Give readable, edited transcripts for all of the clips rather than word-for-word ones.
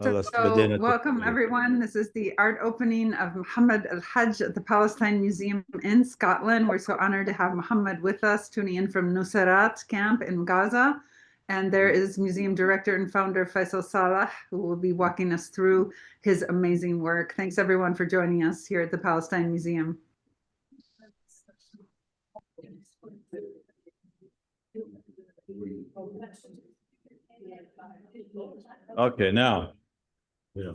So welcome التصوير. everyone. This is the art opening of Mohammed Alhaj at the Palestine Museum in Scotland. We're so honored to have Mohammed with us, tuning in from Nusrat camp in Gaza. And there is museum director and founder Faisal Salah, who will be walking us through his amazing work. Thanks everyone for joining us here at the Palestine Museum. Okay, now. Yeah.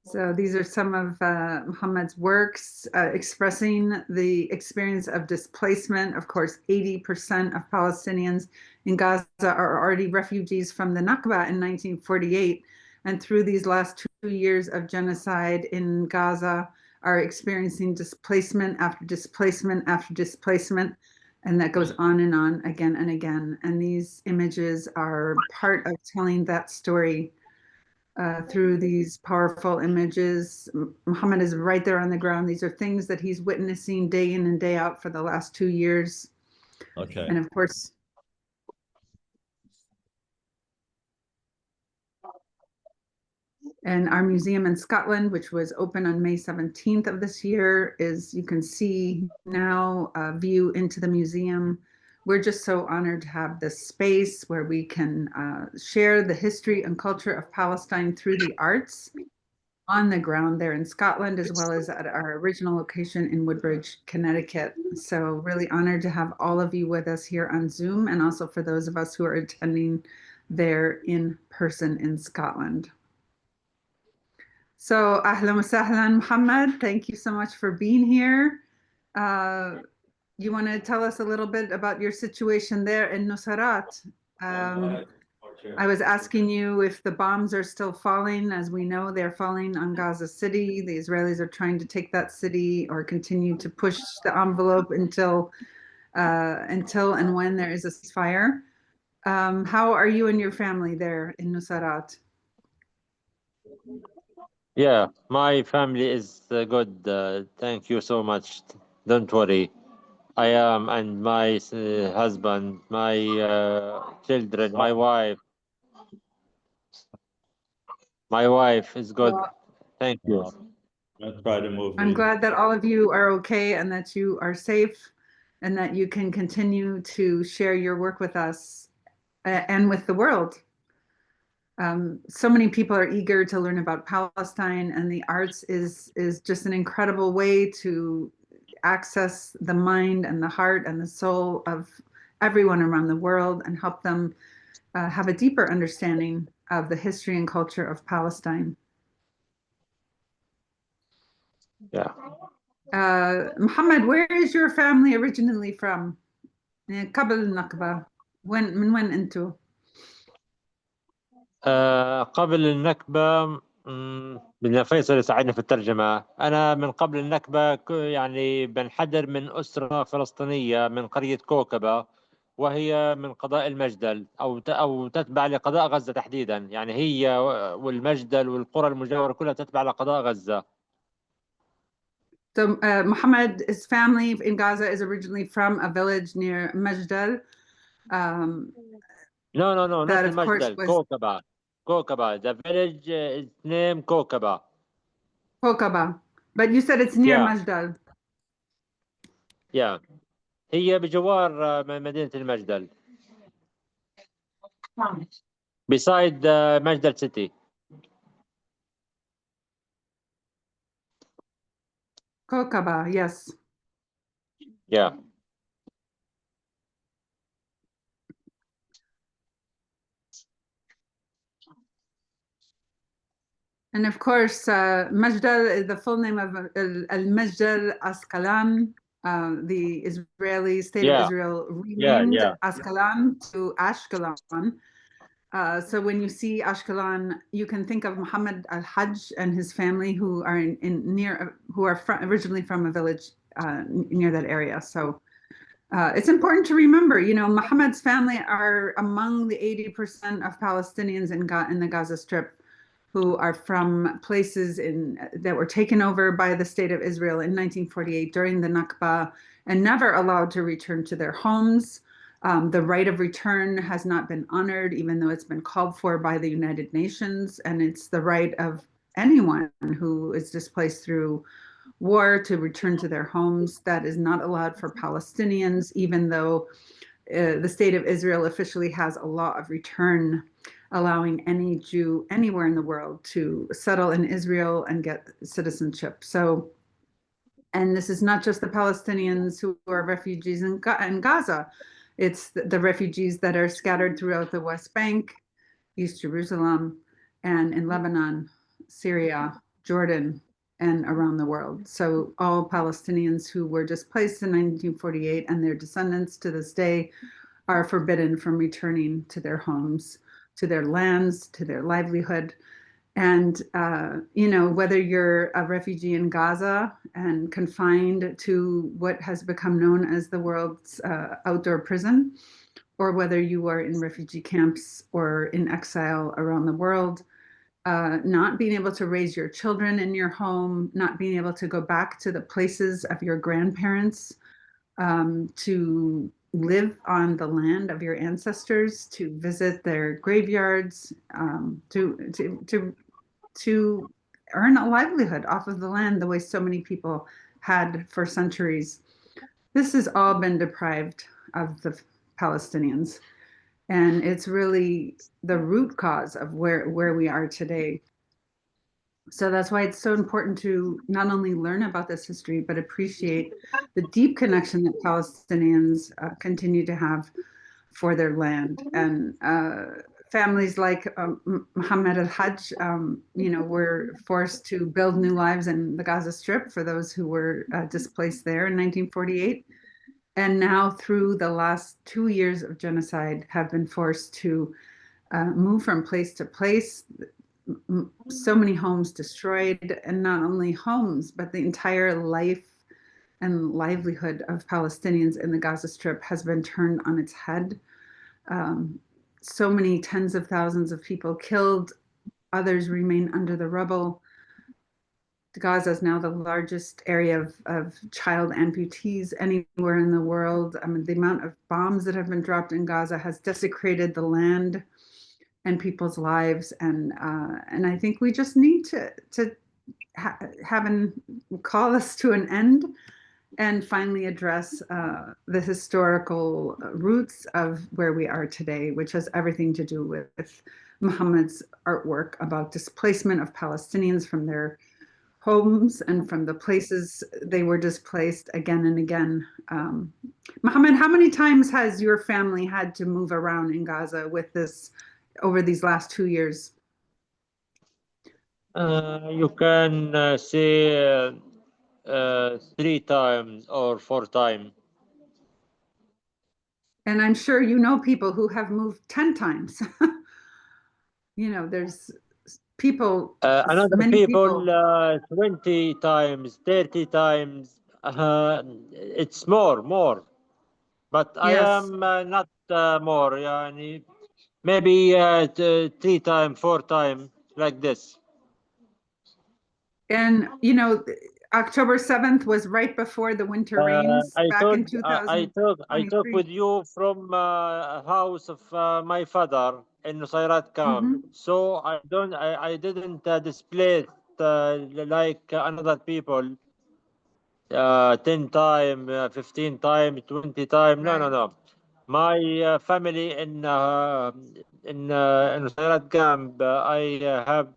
So these are some of Mohammed's works expressing the experience of displacement. Of course, 80% of Palestinians in Gaza are already refugees from the Nakba in 1948. And through these last 2 years of genocide in Gaza, are experiencing displacement after displacement after displacement. And that goes on and on again and again. And these images are part of telling that story. Through these powerful images. Mohammed is right there on the ground. These are things that he's witnessing day in and day out for the last 2 years. Okay. And of course, and our museum in Scotland, which was open on May 17th of this year, is, you can see now, a view into the museum. We're just so honored to have this space where we can share the history and culture of Palestine through the arts on the ground there in Scotland, as well as at our original location in Woodbridge, Connecticut. So really honored to have all of you with us here on Zoom, and also for those of us who are attending there in person in Scotland. So ahlan wa sahlan, Mohammed, thank you so much for being here. You want to tell us a little bit about your situation there in Nusrat? I was asking you if the bombs are still falling. As we know, they're falling on Gaza City. The Israelis are trying to take that city or continue to push the envelope until and when there is a ceasefire. How are you and your family there in Nusrat? Yeah, my family is good. Thank you so much. Don't worry. I am, and my husband, my children, my wife. My wife is good. Thank you. I'll try to move. I'm glad that all of you are okay and that you are safe and that you can continue to share your work with us and with the world. So many people are eager to learn about Palestine, and the arts is just an incredible way to access the mind and the heart and the soul of everyone around the world and help them have a deeper understanding of the history and culture of Palestine. Yeah. Mohammed, where is your family originally from? قبل النكبة. من وين أنتوا؟ قبل النكبة بدنا فيصل يساعدنا في الترجمة. أنا من قبل النكبة يعني بنحدر من أسرة فلسطينية من قرية كوكبة، وهي من قضاء المجدل أو تتبع لقضاء غزة تحديدا. يعني هي والمجدل والقرى المجاورة كلها تتبع لقضاء غزة. So Mohammed's family in Gaza is originally from a village near Majdal. No, not that Majdal, was Kokaba. The village is named Kokaba. Kokaba. But you said it's near Yeah. Majdal. Yeah. هي بجوار مدينة المجدل. Beside Majdal city. Kokaba, yes. Yeah. And of course, Majdal is the full name of Al-Majdal Asqalan. The Israeli state of Israel renamed Asqalan to Ashkelon. So when you see Ashkelon, you can think of Mohammed Alhaj and his family, who are originally from a village near that area. So it's important to remember, you know, Mohammed's family are among the 80% of Palestinians in the Gaza Strip who are from places that were taken over by the state of Israel in 1948 during the Nakba and never allowed to return to their homes. The right of return has not been honored, even though it's been called for by the United Nations. And it's the right of anyone who is displaced through war to return to their homes. That is not allowed for Palestinians, even though the state of Israel officially has a law of return allowing any Jew anywhere in the world to settle in Israel and get citizenship. So, and this is not just the Palestinians who are refugees in Gaza. It's the refugees that are scattered throughout the West Bank, East Jerusalem, and in Lebanon, Syria, Jordan, and around the world. So all Palestinians who were displaced in 1948 and their descendants to this day are forbidden from returning to their homes, to their lands, to their livelihood. And, whether you're a refugee in Gaza and confined to what has become known as the world's outdoor prison, or whether you are in refugee camps or in exile around the world, not being able to raise your children in your home, not being able to go back to the places of your grandparents, to live on the land of your ancestors, to visit their graveyards, to earn a livelihood off of the land the way so many people had for centuries. This has all been deprived of the Palestinians. And it's really the root cause of where we are today. So that's why it's so important to not only learn about this history, but appreciate the deep connection that Palestinians continue to have for their land. And families like Mohammed Alhaj, were forced to build new lives in the Gaza Strip for those who were displaced there in 1948. And now, through the last 2 years of genocide, have been forced to move from place to place. So many homes destroyed, and not only homes, but the entire life and livelihood of Palestinians in the Gaza Strip has been turned on its head. So many tens of thousands of people killed, others remain under the rubble. Gaza is now the largest area of child amputees anywhere in the world. I mean, the amount of bombs that have been dropped in Gaza has desecrated the land and people's lives. And I think we just need to call this to an end and finally address the historical roots of where we are today, which has everything to do with Muhammad's artwork about displacement of Palestinians from their homes and from the places they were displaced again and again. Mohammed, how many times has your family had to move around in Gaza with this over these last 2 years? You can say 3 times or 4 times. And I'm sure you know people who have moved 10 times. There's people, Another many people 20 times, 30 times. It's more. But I Yes. am not more. Yani, maybe 3 times, 4 times, like this. And, October 7th was right before the winter rains back in 2023. I talk with you from house of my father in Nusayrat camp. So I didn't display like another people 10 times, 15 times, 20 times. No. My family in Nusayrat camp, I have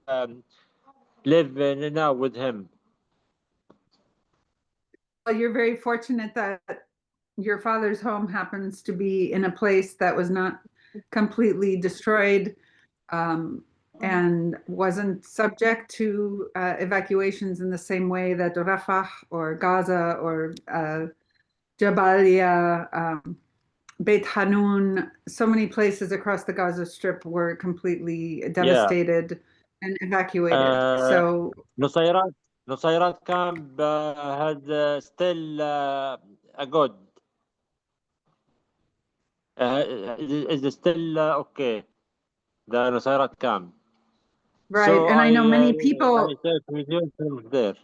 live now with him. Well, you're very fortunate that your father's home happens to be in a place that was not completely destroyed, and wasn't subject to evacuations in the same way that Rafah or Gaza or Jabalia, Beit Hanun, so many places across the Gaza Strip were completely devastated and evacuated. So Nusayrat camp has still a good. Is still okay. The Nusayrat camp. right, So and I know many people. I take with you from there.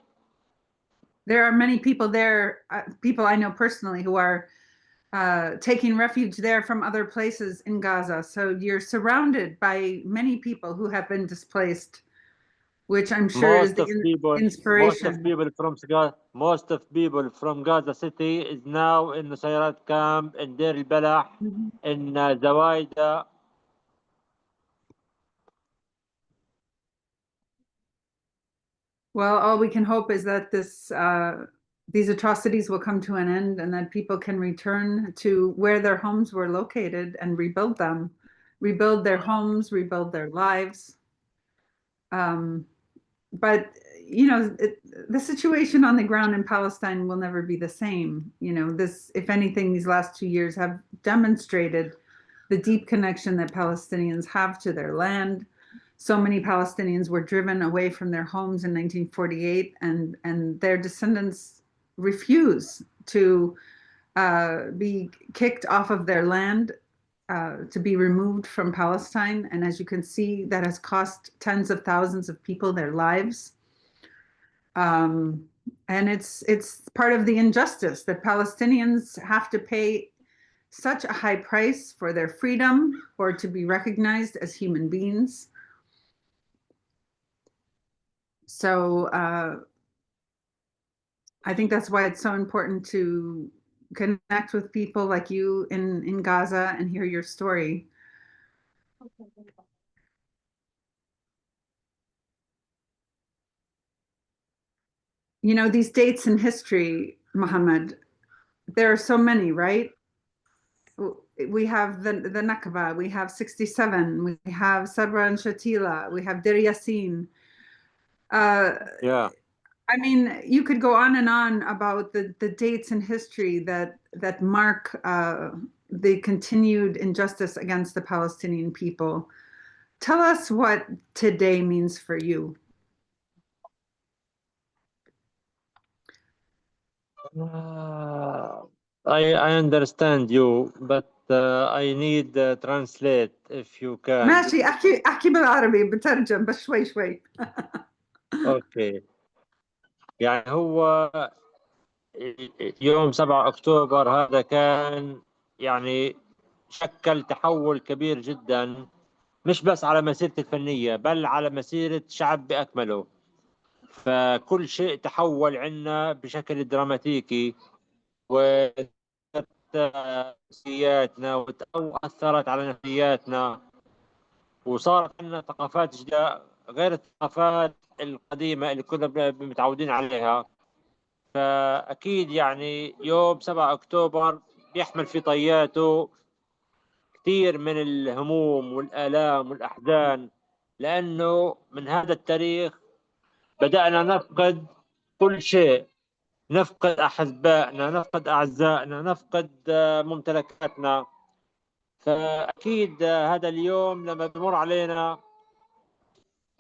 There are many people there, people I know personally who are taking refuge there from other places in Gaza. So you're surrounded by many people who have been displaced, which I'm sure is the inspiration. most of people from Gaza City is now in Nusayrat camp, in Deir al-Balah, in Zawaida. Well, all we can hope is that these atrocities will come to an end and that people can return to where their homes were located and rebuild them, rebuild their homes, rebuild their lives. But you know, the situation on the ground in Palestine will never be the same. You know, this, if anything, these last 2 years have demonstrated the deep connection that Palestinians have to their land. So many Palestinians were driven away from their homes in 1948, and their descendants refuse to be kicked off of their land, to be removed from Palestine. And as you can see, that has cost tens of thousands of people their lives. And it's part of the injustice that Palestinians have to pay such a high price for their freedom or to be recognized as human beings. So I think that's why it's so important to connect with people like you in Gaza and hear your story. You know, these dates in history, Mohammed, there are so many, right? We have the Nakba, we have 67, we have Sabra and Shatila, we have Dir Yassin. Yeah. I mean, you could go on and on about the dates in history that mark the continued injustice against the Palestinian people. Tell us what today means for you. I understand you, but I need translate if you can. ماشي، احكي بالعربي، بترجم بس شوي شوي. اوكي. يعني هو يوم 7 أكتوبر هذا كان يعني شكل تحول كبير جدا، مش بس على مسيرتي الفنية بل على مسيرة شعب بأكمله. فكل شيء تحول عنا بشكل دراماتيكي، وأثرت نفسياتنا وأثرت على نفسياتنا، وصارت عندنا ثقافات جديدة غير الثقافات القديمة اللي كنا متعودين عليها. فأكيد يعني يوم 7 أكتوبر بيحمل في طياته كثير من الهموم والآلام والأحزان، لأنه من هذا التاريخ بدأنا نفقد كل شيء، نفقد أحبائنا، نفقد أعزائنا، نفقد ممتلكاتنا. فأكيد هذا اليوم لما بمر علينا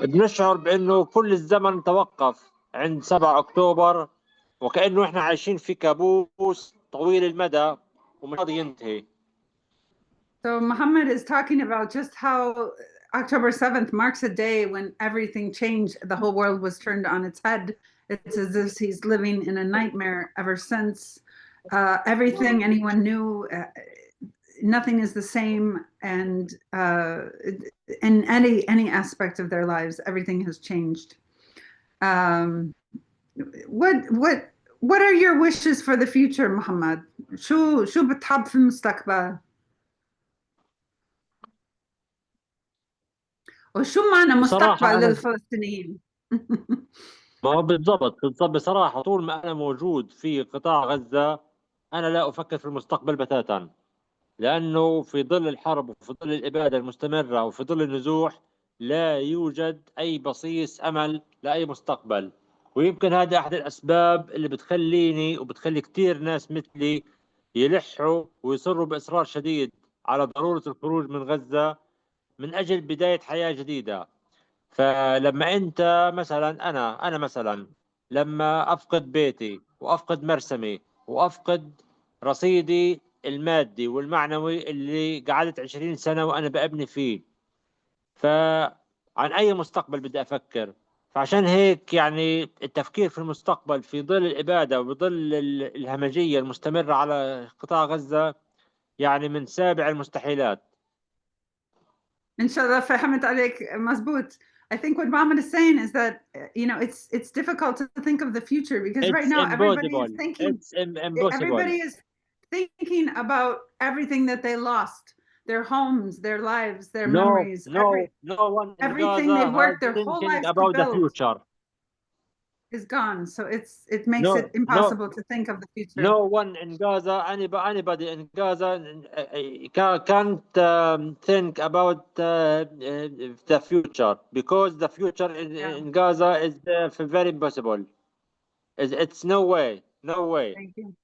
بنشعر بأنه كل الزمن توقف عند 7 أكتوبر، وكأنه إحنا عايشين في كابوس طويل المدى ومش راضي ينتهي. So Muhammad is talking about just how October 7th marks a day when everything changed. The whole world was turned on its head. It's as if he's living in a nightmare ever since. Everything anyone knew, nothing is the same, and in any aspect of their lives, everything has changed. What are your wishes for the future, Muhammad? شو بتحب في المستقبل؟ وشو معنى مستقبل للفلسطينيين؟ ما هو بالضبط بصراحة طول ما أنا موجود في قطاع غزة أنا لا أفكر في المستقبل بتاتا، لأنه في ظل الحرب وفي ظل الإبادة المستمرة وفي ظل النزوح لا يوجد أي بصيص أمل لأي مستقبل. ويمكن هذا أحد الأسباب اللي بتخليني وبتخلي كتير ناس مثلي يلحوا ويصروا بإصرار شديد على ضرورة الخروج من غزة من أجل بداية حياة جديدة. فلما أنت مثلا أنا مثلا لما أفقد بيتي وأفقد مرسمي وأفقد رصيدي المادي والمعنوي اللي قعدت 20 سنة وأنا بأبني فيه، فعن أي مستقبل بدي أفكر؟ فعشان هيك يعني التفكير في المستقبل في ظل الإبادة وبظل الهمجية المستمرة على قطاع غزة يعني من سابع المستحيلات. Inshallah, فهمت عليك مظبوط. I think what Mohammed is saying is that, it's difficult to think of the future because right It's now impossible. It's everybody impossible. is thinking about everything that they lost, their homes, their lives, their memories, No one in everything they Gaza has worked their whole thinking lives to about the build future. is gone. So it makes it No, no, impossible to think of the future. no one in Gaza, anybody in Gaza can't think about the future because the future Yeah, in Gaza is very impossible. It's no way, no way. thank you.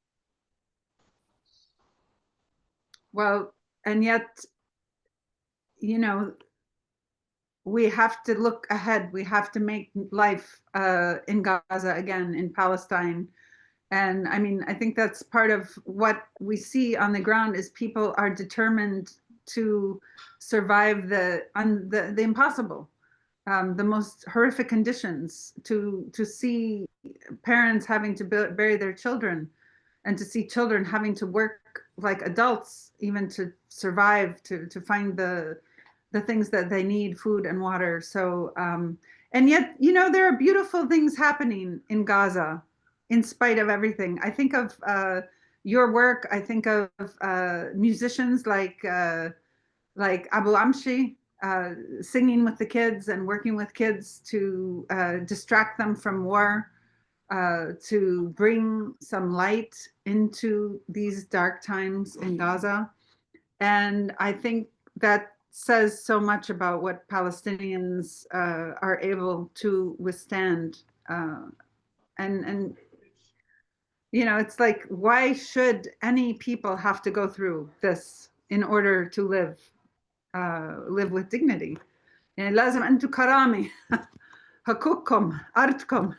Well, and yet, we have to look ahead. We have to make life in Gaza again, in Palestine. And I mean, I think that's part of what we see on the ground is people are determined to survive the impossible, the most horrific conditions, to see parents having to bury their children, and to see children having to work like adults even to survive, to find the things that they need, food and water. So, and yet, there are beautiful things happening in Gaza in spite of everything. I think of your work. I think of musicians like Abu Amshi, singing with the kids and working with kids to distract them from war, to bring some light into these dark times in Gaza. And I think that says so much about what Palestinians are able to withstand. And it's like, why should any people have to go through this in order to live with dignity? يعني لازم أنتم كرامة حقوقكم أرضكم.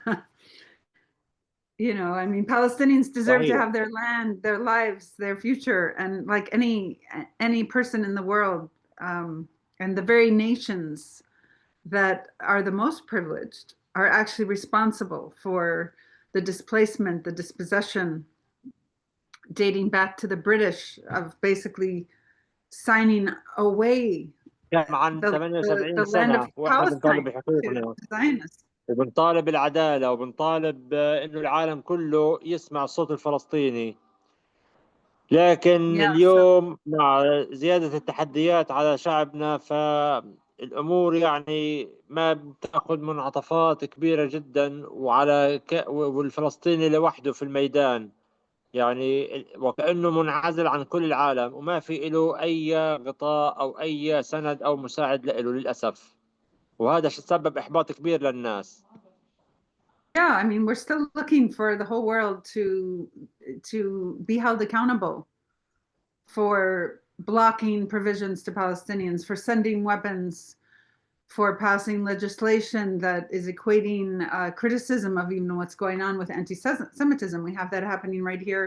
I mean, Palestinians deserve to صحيح. have their land, their lives, their future, and like any person in the world, and the very nations that are the most privileged are actually responsible for the displacement, the dispossession, dating back to the British, of basically signing away كان عن the 78 land of سنة واحنا بنطالب Palestine to بحقوقنا Zionists. وبنطالب العدالة وبنطالب انه العالم كله يسمع الصوت الفلسطيني. لكن Yeah, so اليوم مع زيادة التحديات على شعبنا فالأمور يعني ما بتاخذ منعطفات كبيرة جدا والفلسطيني لوحده في الميدان يعني وكأنه منعزل عن كل العالم وما في له أي غطاء أو أي سند أو مساعد له للأسف. وهذا سبب إحباط كبير للناس. yeah, I mean, we're still looking for the whole world to be held accountable for blocking provisions to Palestinians, for sending weapons, for passing legislation that is equating criticism of even what's going on with anti-Semitism. We have that happening right here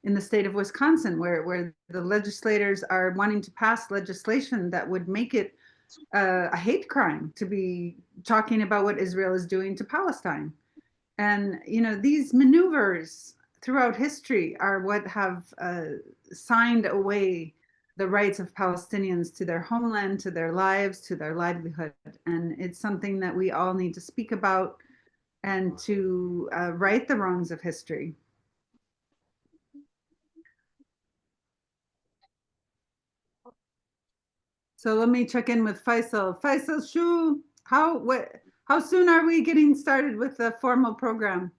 in the state of Wisconsin, where the legislators are wanting to pass legislation that would make it a hate crime to be talking about what Israel is doing to Palestine. And these maneuvers throughout history are what have signed away the rights of Palestinians to their homeland, to their lives, to their livelihood. And it's something that we all need to speak about and to right the wrongs of history. So let me check in with Faisal. Faisal, how soon are we getting started with the formal program?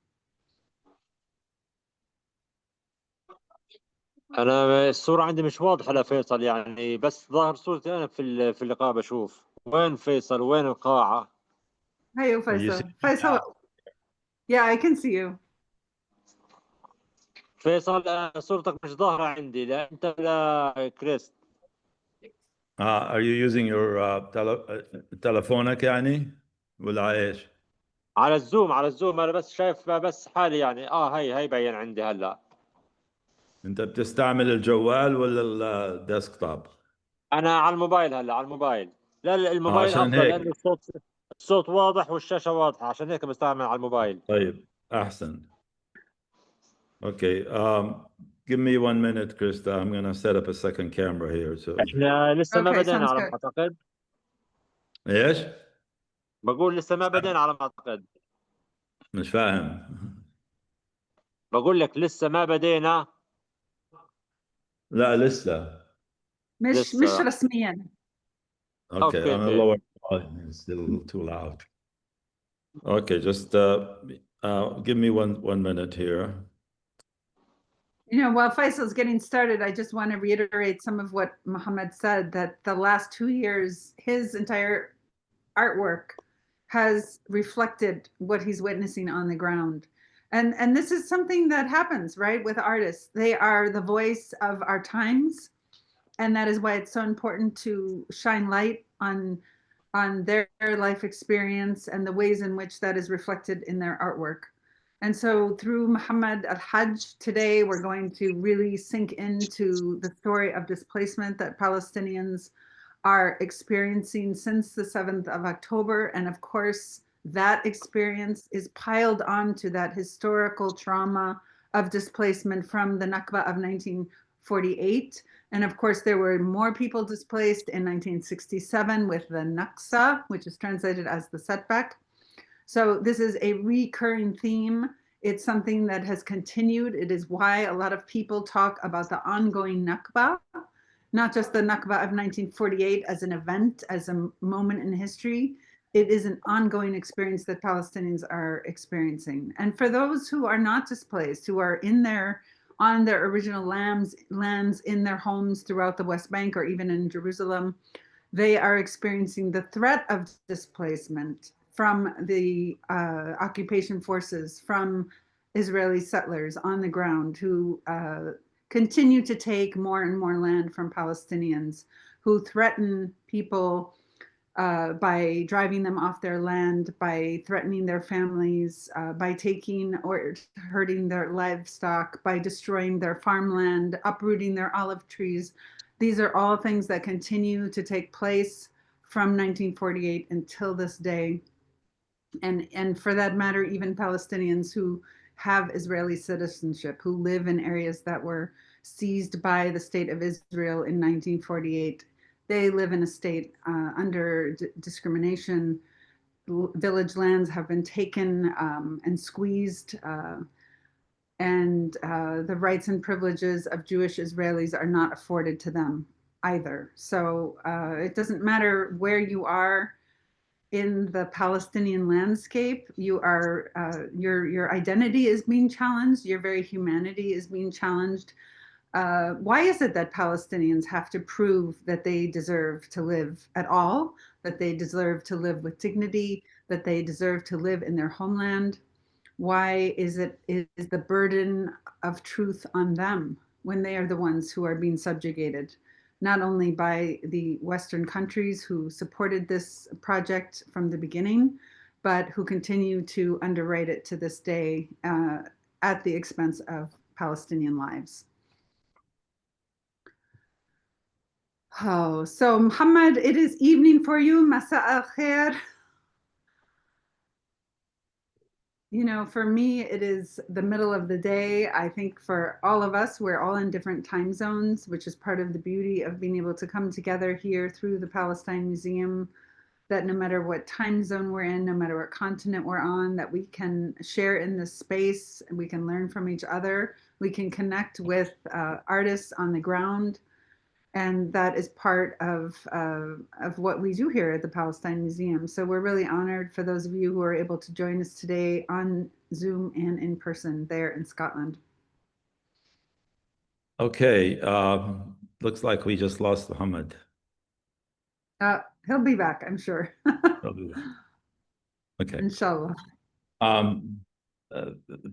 أنا الصورة عندي مش واضحة لفيصل يعني بس ظاهر صورتي أنا في اللقاء بشوف وين فيصل وين القاعة. Hey, You Faisal. see me Faisal, now? yeah, I can see you. فيصل صورتك مش ظاهرة عندي لا أنت لا كريست. Are you using your تلفونك يعني ولا ايش؟ على الزوم أنا بس شايف بس حالي يعني هي بين عندي هلا. انت بتستعمل الجوال ولا الديسكتوب؟ أنا على الموبايل هلا على الموبايل. لا الموبايل عشان أفضل لأنه هيك الصوت واضح والشاشة واضحة، عشان هيك بستعمل على الموبايل. طيب أحسن. Okay, give me 1 minute, Krista. I'm gonna set up a second camera here. So, احنا لسه ما Okay, بدينا sounds على good. ما اعتقد. إيش؟ بقول لسه ما بدينا على ما اعتقد. مش فاهم. بقول لك لسه ما بدينا. لا لسه. مش لسه. رسميا. Okay, I'm gonna اوكي. lower the volume. It's still a little too loud. Okay, just give me one minute here. You know, while Faisal's getting started, I just want to reiterate some of what Mohammed said, that the last 2 years, his entire artwork has reflected what he's witnessing on the ground. And this is something that happens, right, with artists. They are the voice of our times. And that is why it's so important to shine light on their life experience and the ways in which that is reflected in their artwork. And so through Mohammed Alhaj today, we're going to really sink into the story of displacement that Palestinians are experiencing since the 7th of October. And of course, that experience is piled onto that historical trauma of displacement from the Nakba of 1948. And of course, there were more people displaced in 1967 with the Naksa, which is translated as the setback. So this is a recurring theme. It's something that has continued. It is why a lot of people talk about the ongoing Nakba, not just the Nakba of 1948 as an event, as a moment in history. It is an ongoing experience that Palestinians are experiencing. And for those who are not displaced, who are on their original lands in their homes throughout the West Bank or even in Jerusalem, they are experiencing the threat of displacement from the occupation forces, from Israeli settlers on the ground who continue to take more and more land from Palestinians, who threaten people by driving them off their land, by threatening their families, by taking or hurting their livestock, by destroying their farmland, uprooting their olive trees. These are all things that continue to take place from 1948 until this day. And for that matter, even Palestinians who have Israeli citizenship, who live in areas that were seized by the state of Israel in 1948, they live in a state under discrimination. Village lands have been taken and squeezed, and the rights and privileges of Jewish Israelis are not afforded to them either. So it doesn't matter where you are in the Palestinian landscape, your identity is being challenged, your very humanity is being challenged. Why is it that Palestinians have to prove that they deserve to live at all, that they deserve to live with dignity, that they deserve to live in their homeland? Why is the burden of truth on them when they are the ones who are being subjugated, not only by the Western countries who supported this project from the beginning, but who continue to underwrite it to this day at the expense of Palestinian lives? Oh, so Muhammad, it is evening for you. Masa al khair. You know, for me, it is the middle of the day. I think for all of us, we're all in different time zones, which is part of the beauty of being able to come together here through the Palestine Museum, that no matter what time zone we're in, no matter what continent we're on, that we can share in this space, and we can learn from each other. We can connect with artists on the ground. And that is part of what we do here at the Palestine Museum. So we're really honored for those of you who are able to join us today on Zoom and in person there in Scotland. Okay, looks like we just lost Mohammed. He'll be back, I'm sure. Okay. Inshallah.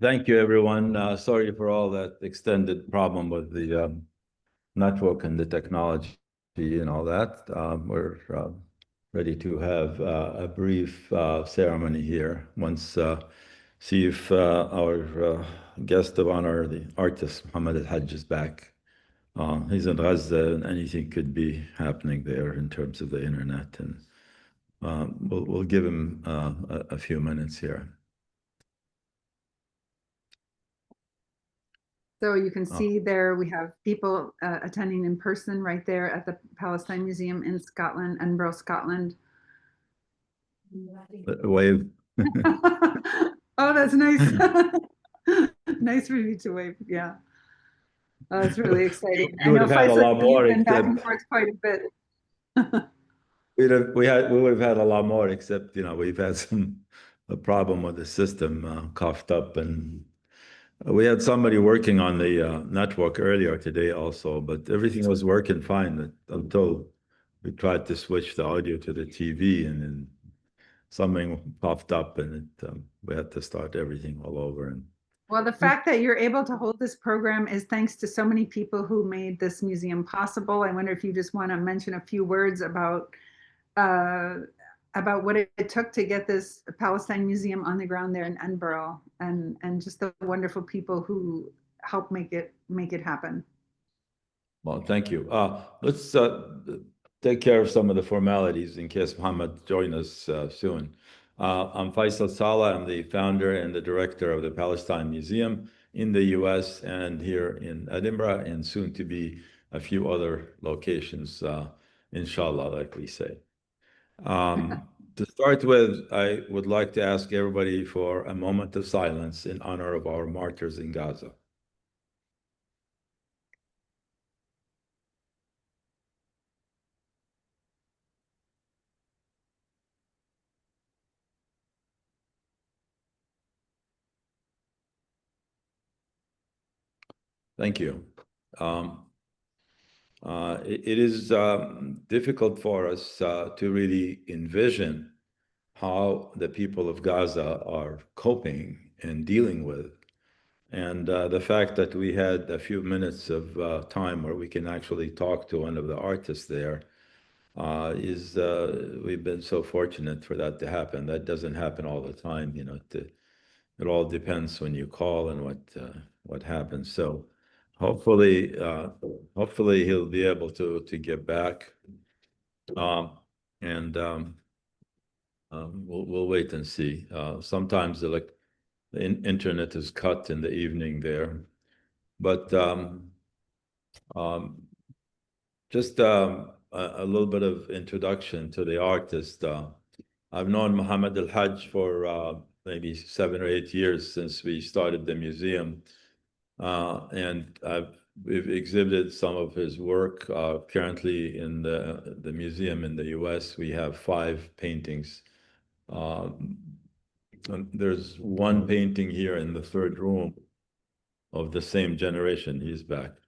Thank you, everyone. Sorry for all that extended problem with the network and the technology and all that. We're ready to have a brief ceremony here once see if our guest of honor, the artist Mohammed Alhaj, is back. He's in Gaza, and anything could be happening there in terms of the internet and we'll give him a few minutes here. So you can see there we have people attending in person right there at the Palestine Museum in Scotland, Edinburgh, Scotland. Wave. Oh, that's nice. Nice for you to wave. Yeah. Oh, it's really exciting. I We would know have had a Faisal, lot you've more, been back and except forth quite a bit. we would have had a lot more, except we've had a problem with the system coughed up, and we had somebody working on the network earlier today also, but everything was working fine until we tried to switch the audio to the TV, and then something popped up, and we had to start everything all over. And Well, the fact that you're able to hold this program is thanks to so many people who made this museum possible. I wonder if you just want to mention a few words about what it took to get this Palestine Museum on the ground there in Edinburgh, and just the wonderful people who helped make it happen. well, thank you. Let's take care of some of the formalities in case Mohammed joins us soon. I'm Faisal Saleh. I'm the founder and the director of the Palestine Museum in the US and here in Edinburgh, and soon to be a few other locations, inshallah, like we say. To start with, I would like to ask everybody for a moment of silence in honor of our martyrs in Gaza. Thank you. It is difficult for us to really envision how the people of Gaza are coping and dealing with. And the fact that we had a few minutes of time where we can actually talk to one of the artists there we've been so fortunate for that to happen. That doesn't happen all the time, it all depends when you call and what happens. So hopefully he'll be able to get back. And we'll wait and see. Sometimes the internet is cut in the evening there, but just a little bit of introduction to the artist. I've known Mohammed Alhaj for maybe 7 or 8 years since we started the museum, and we've exhibited some of his work. Currently in the museum in the US, we have 5 paintings. And there's one painting here in the 3rd room of the same generation. He's back.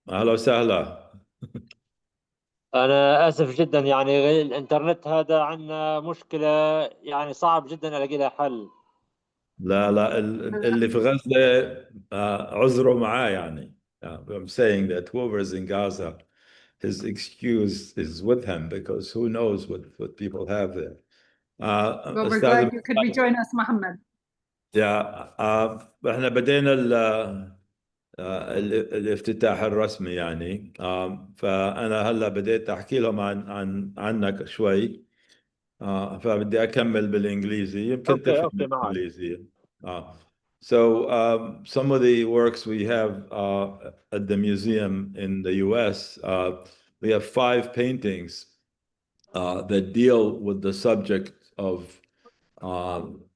أهلا وسهلا. أنا آسف جدا، يعني الإنترنت هذا عندنا مشكلة، يعني صعب جدا ألاقي لها حل. لا اللي في غزة عذره معاه يعني. I'm saying that whoever is in Gaza, his excuse is with him because who knows what people have there. Well, we're glad you could rejoin us, Mohammed. احنا بدينا الافتتاح الرسمي يعني. فأنا هلا بديت أحكي لهم عنك شوي. فبدي أكمل بالإنجليزي، يمكن تفهم معك. الإنجليزي. So some of the works we have at the museum in the US, we have 5 paintings that deal with the subject of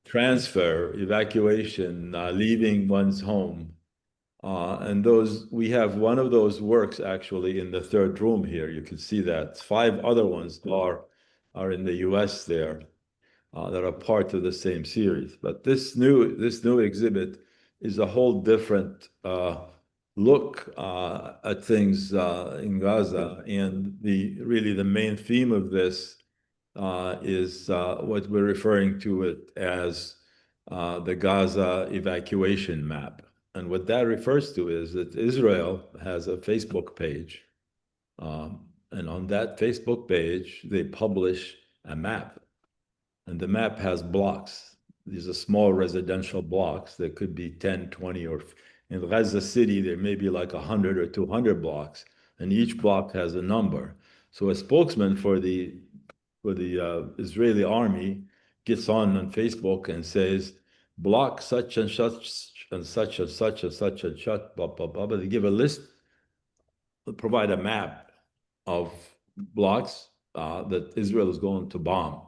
transfer, evacuation, leaving one's home. And we have one of those works actually in the 3rd room here. You can see that 5 other ones are in the US there that are part of the same series. But this new exhibit is a whole different look at things in Gaza. And really the main theme of this is what we're referring to it as the Gaza Evacuation Map. And what that refers to is that Israel has a Facebook page. And on that Facebook page, they publish a map. And the map has blocks. These are small residential blocks that could be 10, 20, or In Gaza City, there may be like 100 or 200 blocks, and each block has a number. So a spokesman for the Israeli army gets on Facebook and says, block such and such and such and such and such and such, blah, blah, blah. But they give a list, provide a map of blocks that Israel is going to bomb.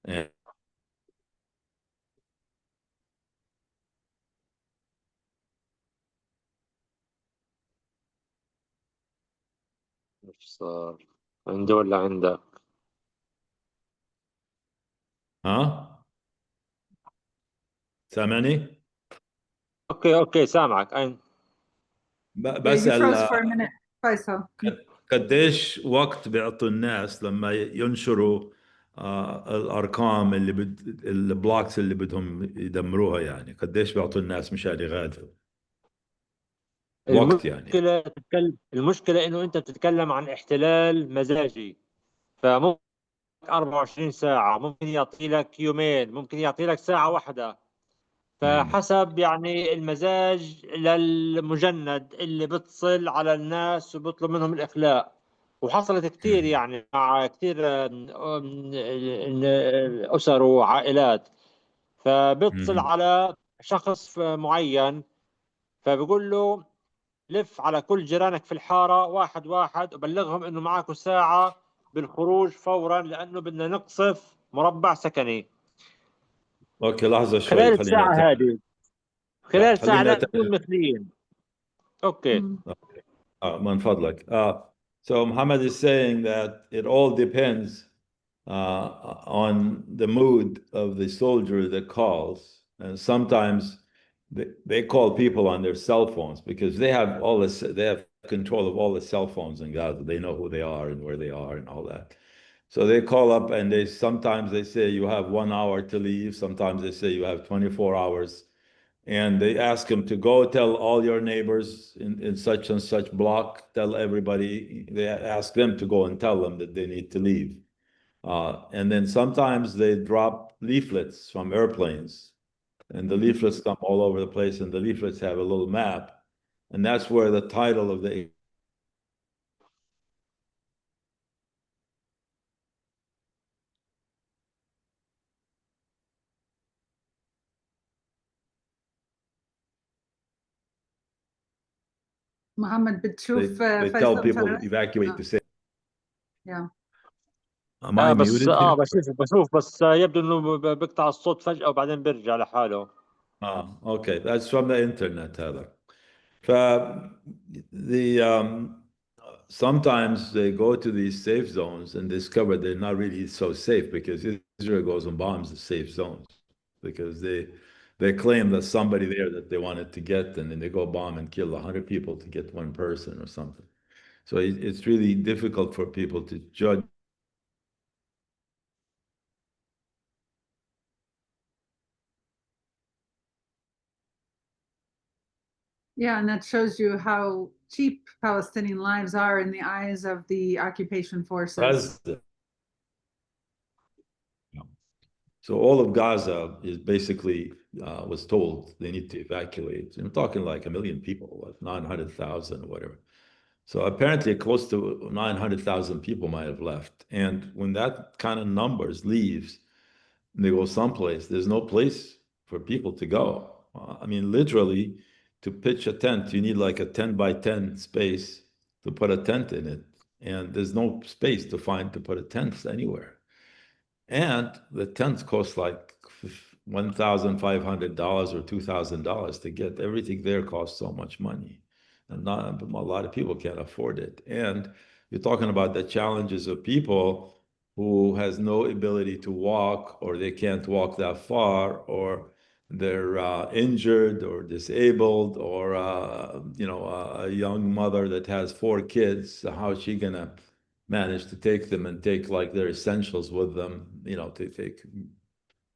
And ايش صار؟ عندي ولا عندك؟ ها سامعني؟ اوكي سامعك. Yeah, you بسأل froze for a minute, Faisal. قديش وقت بيعطوا الناس لما ينشروا الارقام البلوكس اللي بدهم يدمروها، يعني قديش بيعطوا الناس مشان يغادروا وقت يعني. المشكلة انه انت بتتكلم عن احتلال مزاجي، فممكن 24 ساعة، ممكن يعطي لك يومين، ممكن يعطي لك ساعة واحدة، فحسب يعني المزاج للمجند اللي بتصل على الناس وبيطلب منهم الإخلاء. وحصلت كثير يعني مع كثير أسر وعائلات، فبيتصل على شخص معين فبيقول له لف على كل جيرانك في الحارة واحد واحد وبلغهم إنه معكم ساعة بالخروج فورا لأنه بدنا نقصف مربع سكني. اوكي لحظة شوي، خلال خليني الساعة أتابع. هذه، خلال ساعة خليني لازم أتابع. نكون مثليين. اوكي. من فضلك. So Muhammad is saying that it all depends on the mood of the soldier that calls. And sometimes they call people on their cell phones because they have all this, they have control of all the cell phones in Gaza. They know who they are and where they are and all that. So they call up and sometimes they say you have 1 hour to leave. Sometimes they say you have 24 hours. And they ask him to go tell all your neighbors in such and such block, tell everybody. They ask them to go and tell them that they need to leave. And then sometimes they drop leaflets from airplanes, and the leaflets come all over the place, and the leaflets have a little map. And that's where the title of the Mohammed, بتشوف they tell فيصل people فرج؟ evacuate the city. Yeah. Am I بس muted here? بشوف بس يبدو انه بيقطع الصوت فجأة وبعدين بيرجع لحاله. Okay, that's from the internet, هذا. Sometimes they go to these safe zones and discover they're not really so safe because Israel goes and bombs the safe zones because they claim that somebody there that they wanted to get, and then they go bomb and kill 100 people to get one person or something. So it's really difficult for people to judge. Yeah, and that shows you how cheap Palestinian lives are in the eyes of the occupation forces. So all of Gaza is basically was told they need to evacuate. I'm talking like 1 million people, like 900,000 or whatever. So apparently close to 900,000 people might have left. And when that kind of numbers leaves, they go someplace, there's no place for people to go. I mean, literally, to pitch a tent, you need like a 10 by 10 space to put a tent in it. And there's no space to find to put a tent anywhere. And the tents cost like $1,500 or $2,000 to get. Everything there costs so much money. And not a lot of people can't afford it. And you're talking about the challenges of people who has no ability to walk, or they can't walk that far, or they're injured or disabled, or a young mother that has 4 kids. How is she gonna manage to take them and take like their essentials with them? To take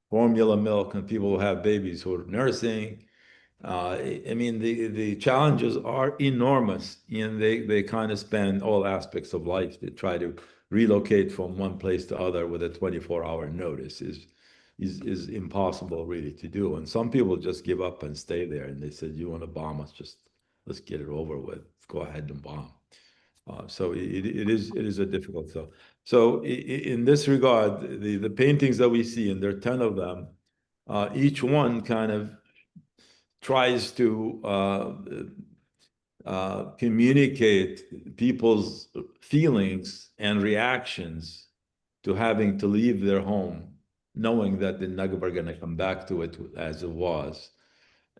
formula milk, and people who have babies who are nursing. I mean, the challenges are enormous, and they kind of span all aspects of life. They try to relocate from one place to other with a 24-hour notice is is impossible really to do. And some people just give up and stay there. And they said, you want to bomb us, let's get it over with. Go ahead and bomb. So it is a difficult thing. So in this regard, the paintings that we see, and there are 10 of them, each one kind of tries to communicate people's feelings and reactions to having to leave their home, knowing that the Nakba are going to come back to it as it was,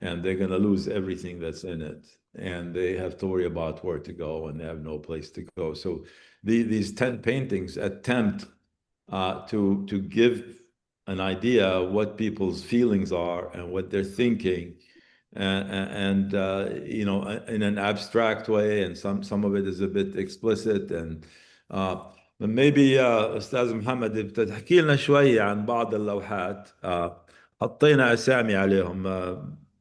and they're going to lose everything that's in it, and they have to worry about where to go, and they have no place to go. So these 10 paintings attempt to give an idea of what people's feelings are and what they're thinking, and you know, in an abstract way, and some of it is a bit explicit. And maybe أستاذ محمد بتحكي لنا شوية عن بعض اللوحات. حطينا أسامي عليهم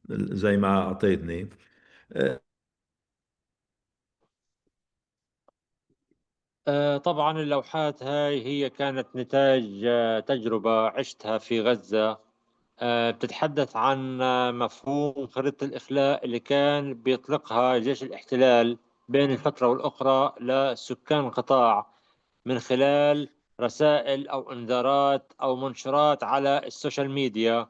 زي ما أعطيتني. طبعا اللوحات هاي هي كانت نتاج تجربة عشتها في غزة. بتتحدث عن مفهوم خريطة الإخلاء اللي كان بيطلقها جيش الاحتلال بين الفترة والأخرى لسكان القطاع من خلال رسائل أو إنذارات أو منشورات على السوشيال ميديا.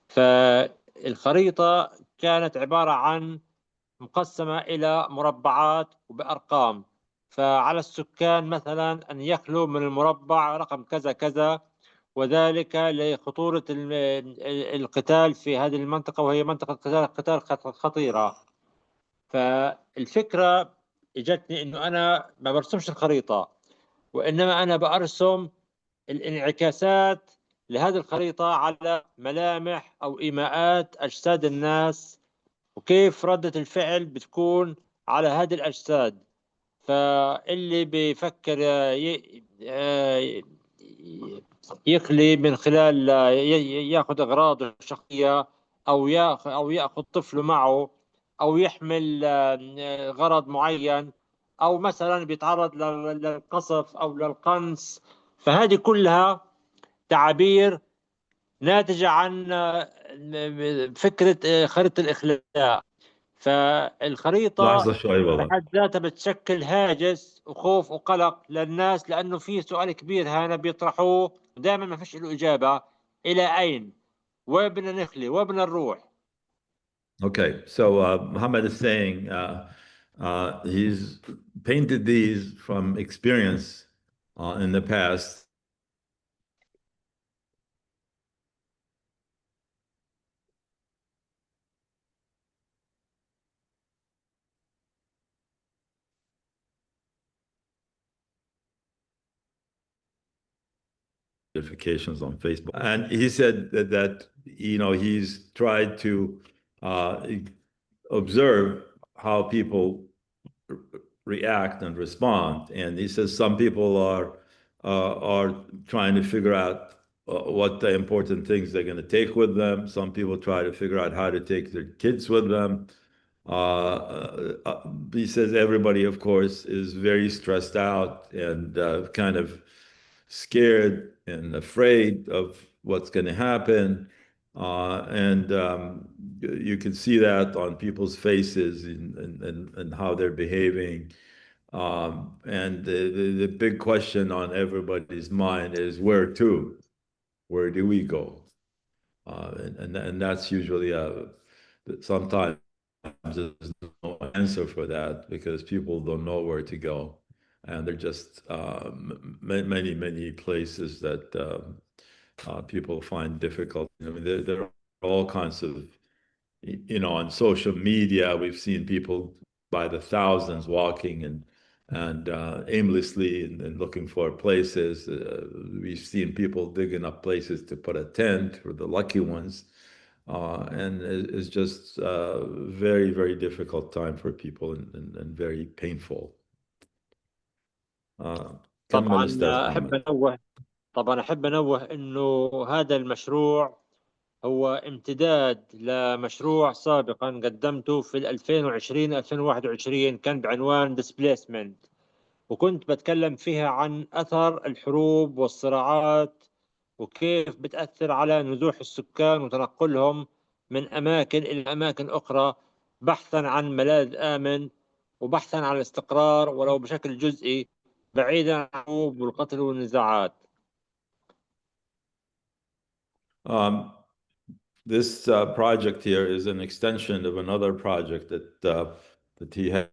فالخريطة كانت عبارة عن مقسمة إلى مربعات وبأرقام، فعلى السكان مثلا أن يخلوا من المربع رقم كذا كذا، وذلك لخطورة القتال في هذه المنطقة، وهي منطقة قتال خطيرة. فالفكرة اجتني انه انا ما برسمش الخريطة، وانما انا برسم الانعكاسات لهذه الخريطة على ملامح او ايماءات اجساد الناس، وكيف ردة الفعل بتكون على هذه الاجساد. فاللي بيفكر يخلي من خلال ياخذ اغراضه الشخصيه، او ياخذ طفله معه، او يحمل غرض معين، او مثلا بيتعرض للقصف او للقنص. فهذه كلها تعابير ناتجه عن فكره خريطه الاخلاء. فالخريطه لحظة شوي والله. بحد ذاتها بتشكل هاجس وخوف وقلق للناس، لانه في سؤال كبير هنا بيطرحوه ودائما ما فيش له اجابه: الى اين؟ وين بدنا نخلي؟ وين بدنا نروح؟ Okay, so Muhammad is saying he's painted these from experience in the past. Notifications on Facebook, and he said that you know, he's tried to observe how people react and respond, and he says some people are trying to figure out what the important things they're going to take with them. Some people try to figure out how to take their kids with them. He says everybody, of course, is very stressed out and kind of scared and afraid of what's going to happen. And you can see that on people's faces and how they're behaving. And the big question on everybody's mind is where to? Where do we go? And that's usually sometimes there's no answer for that because people don't know where to go. And there are just many places that people find difficult. I mean, there are all kinds of, you know, on social media, we've seen people by the thousands walking and aimlessly and looking for places. We've seen people digging up places to put a tent for the lucky ones. And it's just a very difficult time for people and very painful. كمل أستاذ محمد. أحب أنوه إنه هذا المشروع هو امتداد لمشروع سابقا قدمته في 2020-2021، كان بعنوان Displacement، وكنت بتكلم فيها عن أثر الحروب والصراعات وكيف بتأثر على نزوح السكان وتنقلهم من أماكن إلى أماكن أخرى بحثا عن ملاذ آمن وبحثا عن الاستقرار ولو بشكل جزئي بعيدا عن الحروب والقتل والنزاعات. This project here is an extension of another project that he had.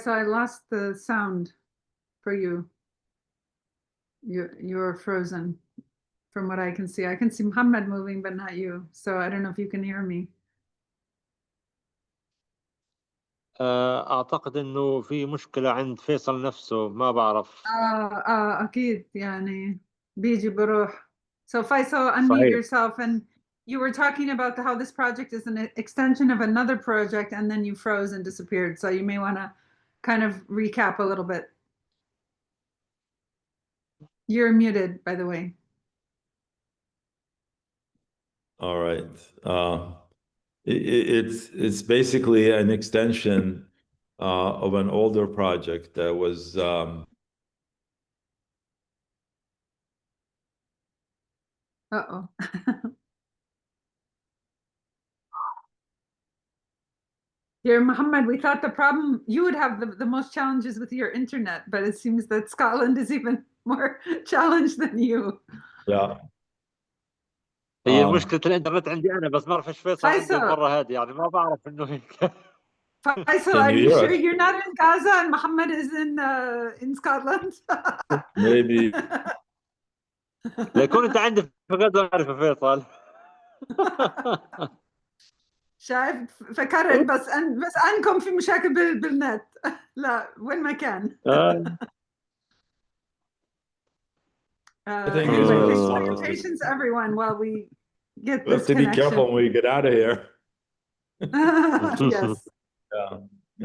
So I lost the sound for you. You're frozen from what I can see. I can see Mohammed moving, but not you. So I don't know if you can hear me. أعتقد إنه في مشكلة عند فيصل نفسه، ما بعرف. أكيد يعني بيجي بروح. So Faisal, unmute صحيح. yourself. And you were talking about how this project is an extension of another project, and then you froze and disappeared. So you may want to kind of recap a little bit. You're muted, by the way. All right. It's basically an extension of an older project that was Uh-oh. Dear Mohammed, we thought the problem, you would have the most challenges with your internet, but it seems that Scotland is even more challenged than you. yeah. هي مشكلة الإنترنت عندي أنا بس، ما بعرف إيش فيصل عنده المرة هذه، يعني ما بعرف إنه هيك. Faisal, Can are you you hear sure us? you're not in Gaza and Mohammed is in Scotland? Maybe. ليكون أنت عندي فقد ما أعرف فيصل. شايف فكرت بس أنكم في مشاكل بالنت. لا وين ما كان. Anyway, patience everyone while we get We have this to be connection. careful when we get out of here. Yes. Yeah.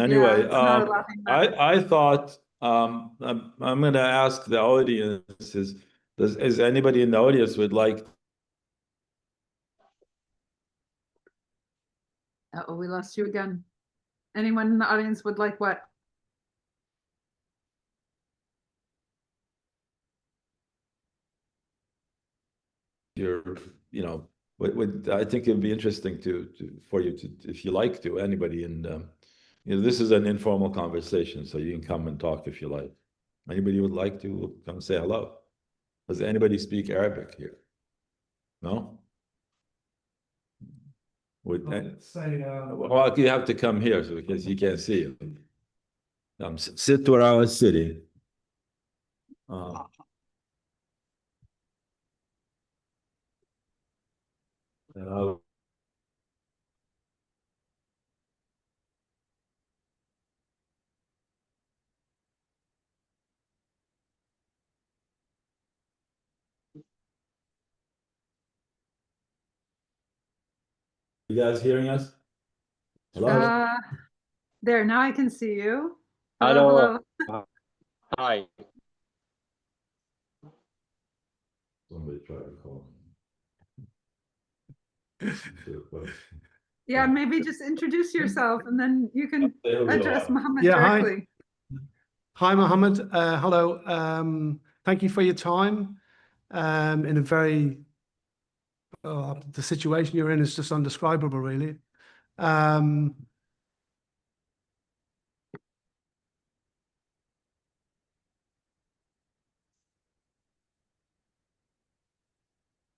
Anyway, Yeah, it's not a laughing matter. I thought I'm going to ask the audience is anybody in the audience would like Uh-oh, we lost you again. Anyone in the audience would like what? your, you know, what I think it'd be interesting for you to, if you like to, anybody in, you know, this is an informal conversation, so you can come and talk if you like. Anybody would like to come say hello? Does anybody speak Arabic here? No? Well, you have to come here so because you can't see you. Sit where I was sitting. You guys hearing us? Hello? There, now I can see you. Hello. Hello. Hi. Somebody try to call me. Yeah, maybe just introduce yourself and then you can address Mohammed directly. Hi, Mohammed. Hello. Thank you for your time. In a very, the situation you're in is just undescribable, really.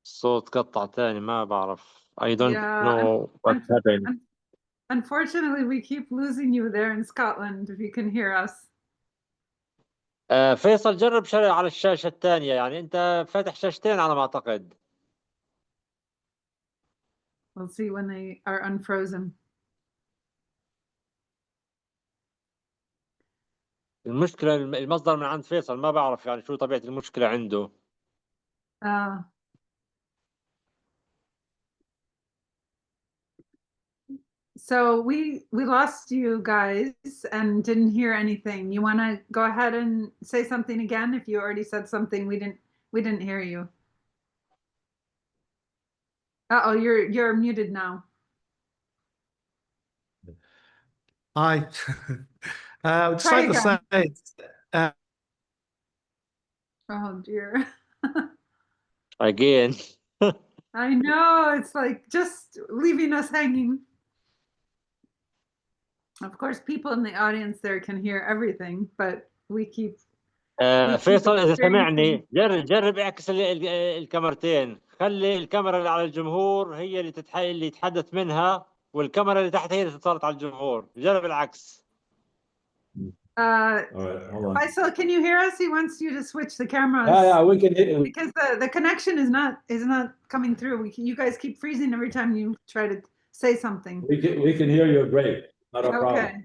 الصوت قطع تاني، ما بعرف. I don't Yeah, know what's happening. unfortunately, we keep losing you there in Scotland, if you can hear us. فيصل جرب شيء على الشاشة الثانية، يعني أنت فاتح شاشتين على ما أعتقد. We'll see when they are unfrozen. المشكلة المصدر من عند فيصل، ما بعرف يعني شو طبيعة المشكلة عنده. So we lost you guys and didn't hear anything. You want to go ahead and say something again? If you already said something, we didn't hear you. Uh-oh, you're muted now. Hi. I would just Try like to again. say, Oh dear. Again. I know, it's like just leaving us hanging. Of course, people in the audience there can hear everything, but we keep فيصل إذا experiencing. سمعني جرب اعكس الكاميرتين، خلي الكاميرا اللي على الجمهور هي اللي يتحدث منها، والكاميرا اللي تحت هي اللي تتسلط على الجمهور. جرب العكس. All right, hold on. Faisal, can you hear us? He wants you to switch the cameras. Yeah, we can hear. Because the connection is not coming through. You guys keep freezing every time you try to say something. We can hear you great. Not a problem. Okay.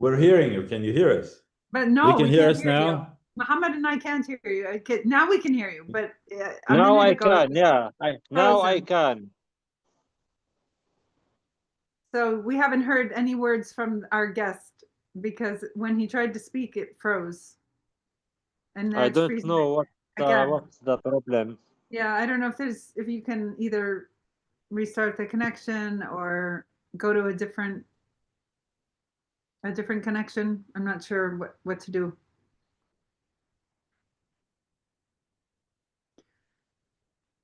We're hearing you. Can you hear us? But no, we can hear can't us hear now. you. Muhammad and I can't hear you. Now we can hear you, but a Now minute I ago, can, yeah. Now I frozen. can. So we haven't heard any words from our guest because when he tried to speak, it froze. And then I it's don't freezing know again. what's the problem. Yeah, I don't know if you can either restart the connection or go to a different connection. I'm not sure what to do.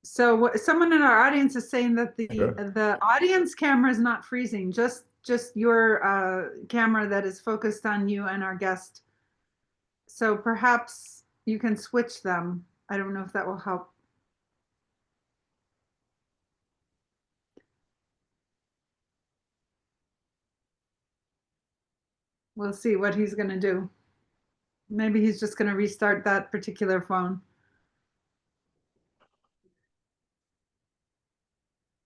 So someone in our audience is saying that the audience camera is not freezing, just your camera that is focused on you and our guest. So perhaps you can switch them. I don't know if that will help. We'll see what he's going to do. Maybe he's just going to restart that particular phone.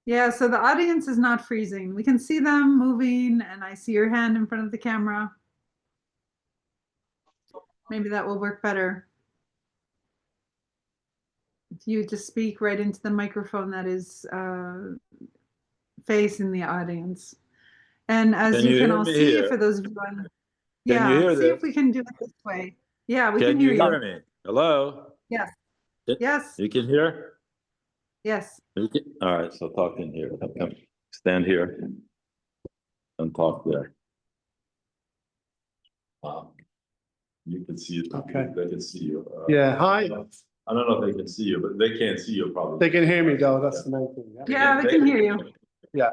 Yeah, so the audience is not freezing. We can see them moving, and I see your hand in front of the camera. Maybe that will work better. If you just speak right into the microphone that is facing the audience. And as you can all see, for those of you on, yeah, see if we can do it this way. Yeah, we can hear you. Can you hear me? Hello? Yes. Yes. You can hear? Yes. All right, so talk in here. Come, stand here and talk there. You can see it. Okay. They can see you. yeah, hi. I don't know if they can see you, but they can't see you probably. They can hear me though, that's the main thing. Yeah, we can hear you. Yeah.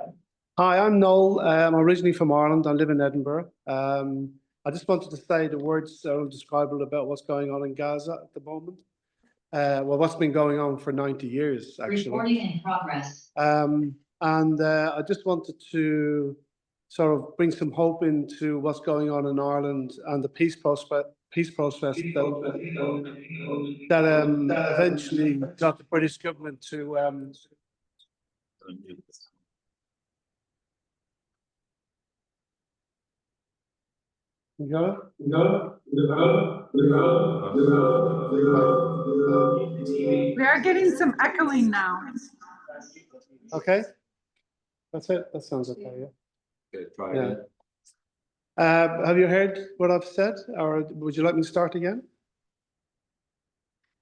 Hi, I'm Noel. I'm originally from Ireland. I live in Edinburgh. I just wanted to say the words so describable about what's going on in Gaza at the moment. Well, what's been going on for 90 years, actually. Recording in progress. I just wanted to sort of bring some hope into what's going on in Ireland and the peace process that eventually got the British government to you got it? We are getting some echoing now. Okay. That's it. That sounds okay, yeah. Okay, try Yeah. again. Have you heard what I've said, or would you like me to start again?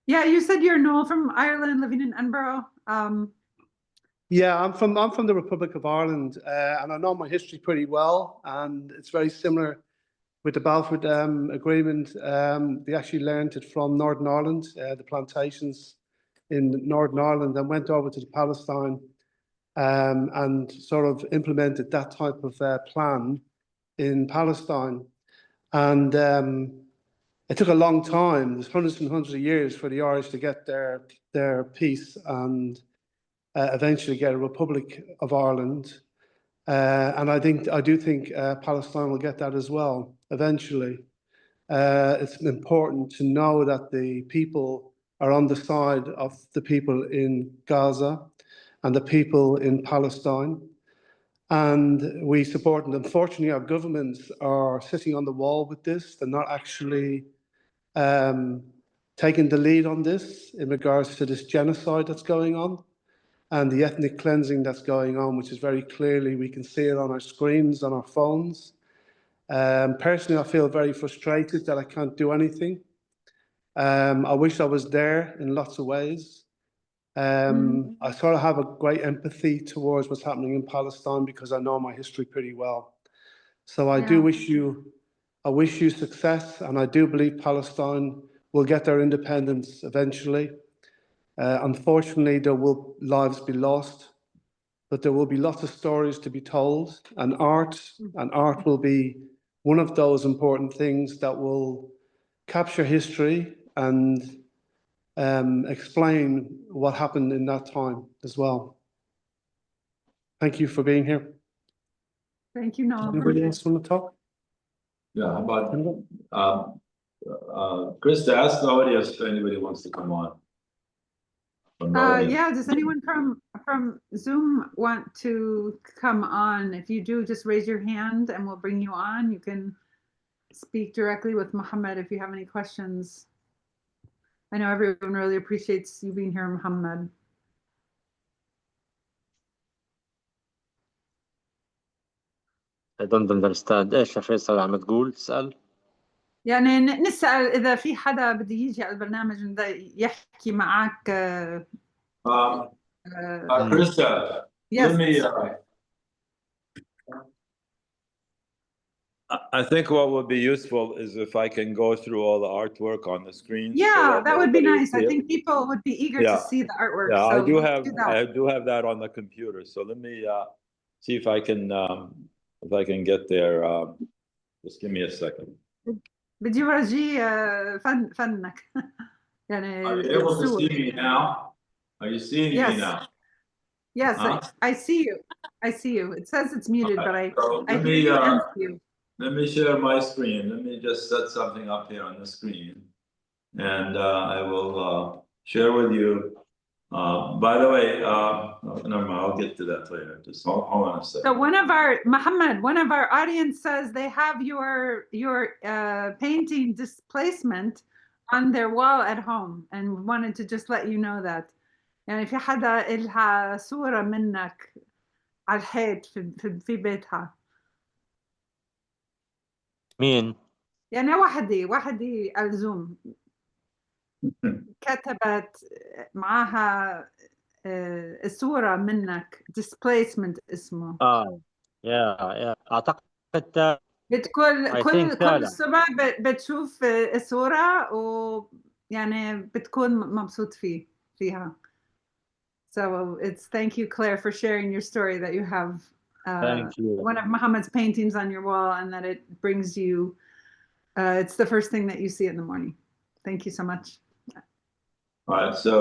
Yeah, you said you're Noel from Ireland, living in Edinburgh. Yeah, I'm from the Republic of Ireland, and I know my history pretty well, and it's very similar with the Balfour Agreement. They actually learned it from Northern Ireland, the plantations in Northern Ireland, and went over to Palestine and sort of implemented that type of plan in Palestine. And it took a long time. There's hundreds and hundreds of years for the Irish to get their peace and eventually get a Republic of Ireland. And I do think Palestine will get that as well eventually. It's important to know that the people are on the side of the people in Gaza and the people in Palestine. and we support it. Unfortunately, our governments are sitting on the wall with this. They're not actually taking the lead on this in regards to this genocide that's going on and the ethnic cleansing that's going on, which is very clearly, we can see it on our screens, on our phones. Personally, I feel very frustrated that I can't do anything. I wish I was there in lots of ways. I sort of have a great empathy towards what's happening in Palestine because I know my history pretty well. So I do wish you, I wish you success, and I do believe Palestine will get their independence eventually. Unfortunately, there will lives be lost, but there will be lots of stories to be told, and art will be one of those important things that will capture history and explain what happened in that time as well. Thank you for being here. Thank you, Noam. Anybody else want to talk? Yeah, how about, Krista, ask the audience if anybody wants to come on. Yeah, does anyone from Zoom want to come on? If you do, just raise your hand and we'll bring you on. You can speak directly with Mohammed if you have any questions. I know everyone really appreciates you being here, Mohammed. I don't understand. ايش يا فيصل عم تقول تسأل؟ يعني نسأل إذا في حدا بده يجي على البرنامج بده يحكي معك. Krista, Yes. let me, I think what would be useful is if I can go through all the artwork on the screen. Yeah, so that would be everybody nice. see I it. think people would be eager Yeah. to see the artwork. Yeah, so I do let's have that on the computer. So let me see if I can get there. Just give me a second. بدي ورجي فنك. يعني Are you able to الصور. see me now? Are you seeing me Yes. now? Yes, Huh? I see you. I see you. It says it's muted, but I hear you and see you. Let me share my screen. Let me just set something up here on the screen. And I will share with you. By the way, never mind, I'll get to that later. Just hold on a second. So Mohammed, one of our audience says they have your painting Displacement on their wall at home and wanted to just let you know that. يعني في حدا إلها صورة منك على الحيط في بيتها. مين؟ يعني وحدي على الزوم كتبت معاها صورة منك Displacement اسمه. يا اعتقد كل الصبح بتشوف الصورة ويعني بتكون مبسوط فيها. So it's thank you, Claire, for sharing your story that you have Thank you. one of Mohammed's paintings on your wall and that it brings you, it's the first thing that you see in the morning. Thank you so much. All right, so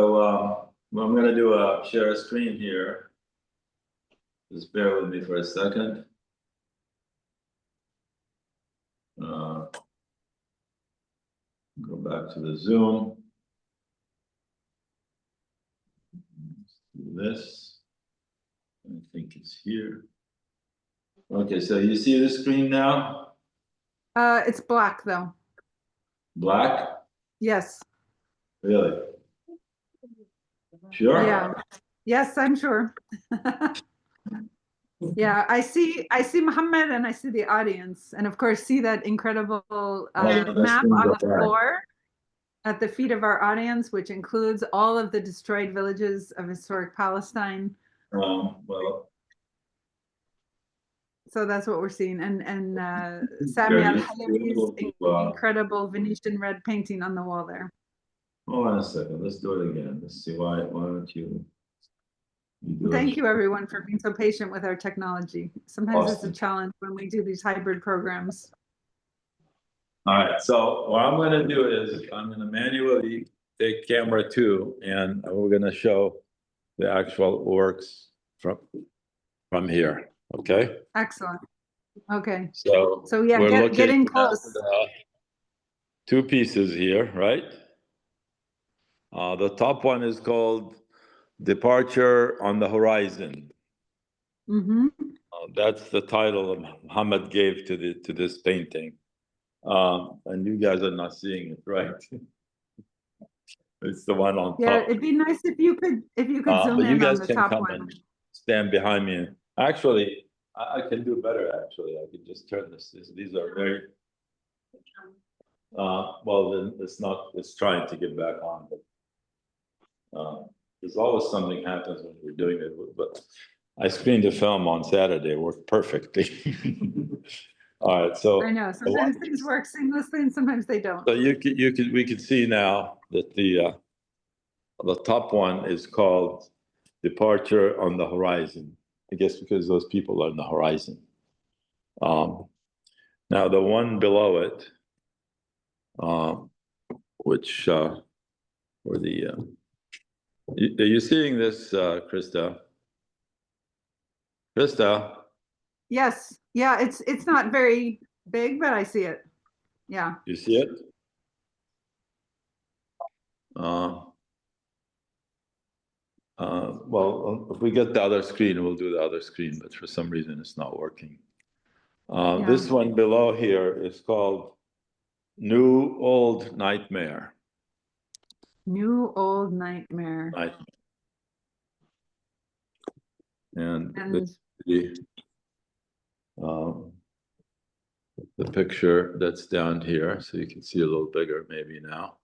well, I'm going to do share a screen here. Just bear with me for a second. Go back to the Zoom. Do this. I think it's here. Okay, so you see the screen now? It's black though. Black? Yes. Really? Sure? Yeah. Yes, I'm sure. Yeah, I see Mohammed and I see the audience, and of course see that incredible map on the floor at the feet of our audience, which includes all of the destroyed villages of historic Palestine. Well, so that's what we're seeing, and Sami Al-Halabi's incredible Venetian red painting on the wall there. Hold on a second, let's do it again. Let's see why don't you Thank you, everyone, for being so patient with our technology. Sometimes Awesome. It's a challenge when we do these hybrid programs. All right, so what I'm going to do is I'm going to manually take camera 2 and we're going to show the actual works from here. Okay. Excellent. Okay. So yeah, we're getting close. Two pieces here, right? The top one is called Departure on the Horizon. Mm-hmm. That's the title Muhammad gave to this painting. And you guys are not seeing it, right? It's the one on Yeah, top. it'd be nice if you could zoom But you in on guys the can top come one. and stand behind me. Actually, I can do better, actually. I can just turn this. These are very, well, then it's trying to get back on. But there's always something happens when we're doing it. But I screened the film on Saturday. It worked perfectly. All right, so. I know, sometimes things work seamlessly and sometimes they don't. So we could see now that the top one is called Departure on the Horizon. I guess because those people are on the horizon. Now the one below it, which are the, are you seeing this, Krista? Krista? Yes, yeah, it's not very big, but I see it. Yeah. You see it? Well, if we get the other screen, we'll do the other screen, but for some reason it's not working. This one below here is called New Old Nightmare. New Old Nightmare. And the picture that's down here, so you can see a little bigger maybe now.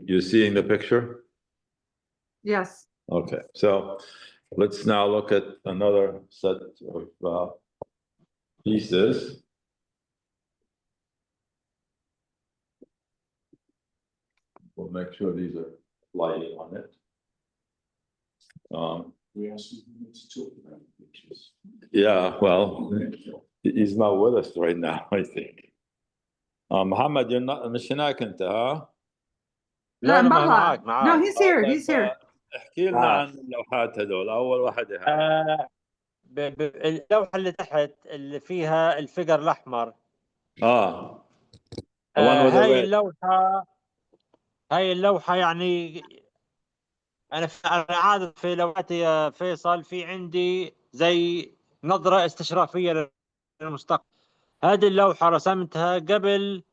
You're seeing the picture? Yes. Okay, so let's now look at another set of pieces. We'll make sure these are lighting on it. We asked you to talk about pictures. Yeah, well, he's not with us right now, I think. Mohammed, you're not مش هناك انت ها؟ لا برا. معك No, he's here. He's here. احكي لنا عن اللوحات هذول، أول واحدة اللوحة اللي تحت اللي فيها الفقر الأحمر. The one with the هاي red. هاي اللوحة يعني أنا عادة في لوحتي يا فيصل في عندي زي نظرة استشرافية للمستقبل. هذه اللوحة رسمتها قبل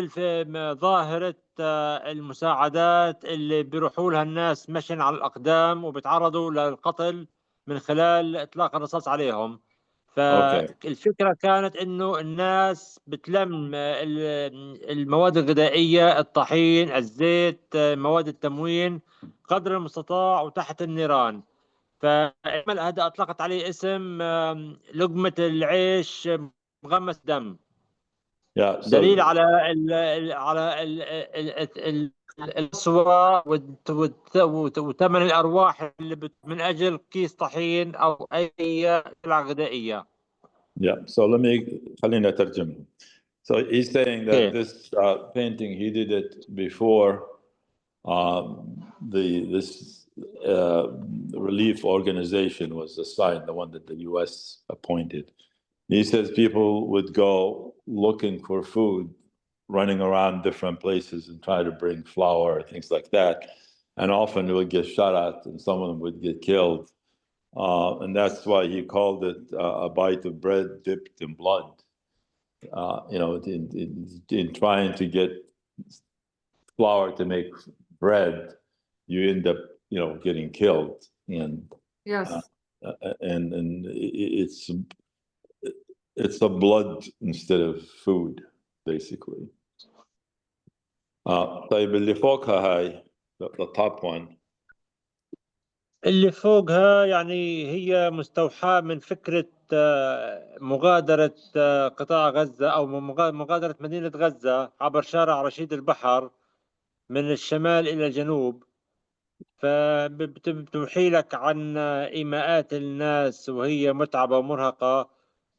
في ظاهرة المساعدات اللي بيروحوا لها الناس مشي على الأقدام وبيتعرضوا للقتل من خلال إطلاق الرصاص عليهم. فالفكرة كانت إنه الناس بتلم المواد الغذائية، الطحين، الزيت، مواد التموين قدر المستطاع وتحت النيران. هذا أطلقت عليه اسم لقمة العيش مغمس دم. دليل على القسوة وثمن الأرواح اللي من أجل كيس طحين أو أي سلعة غذائية. Yeah, so خلينا أترجم. So he's saying that this painting, he did it before this relief organization was assigned, the one that the U.S. appointed. He says people would go looking for food, running around different places and try to bring flour, things like that. And often it would get shot at and someone would get killed. And that's why he called it a bite of bread dipped in blood. In trying to get flour to make bread, you end up, getting killed. And yes, and it's a blood instead of food, basically. طيب اللي فوقها هاي the top one. اللي فوقها يعني هي مستوحاة من فكرة مغادرة قطاع غزة أو مغادرة مدينة غزة عبر شارع رشيد البحر من الشمال إلى الجنوب. فبتوحي لك عن إيماءات الناس وهي متعبة ومرهقة،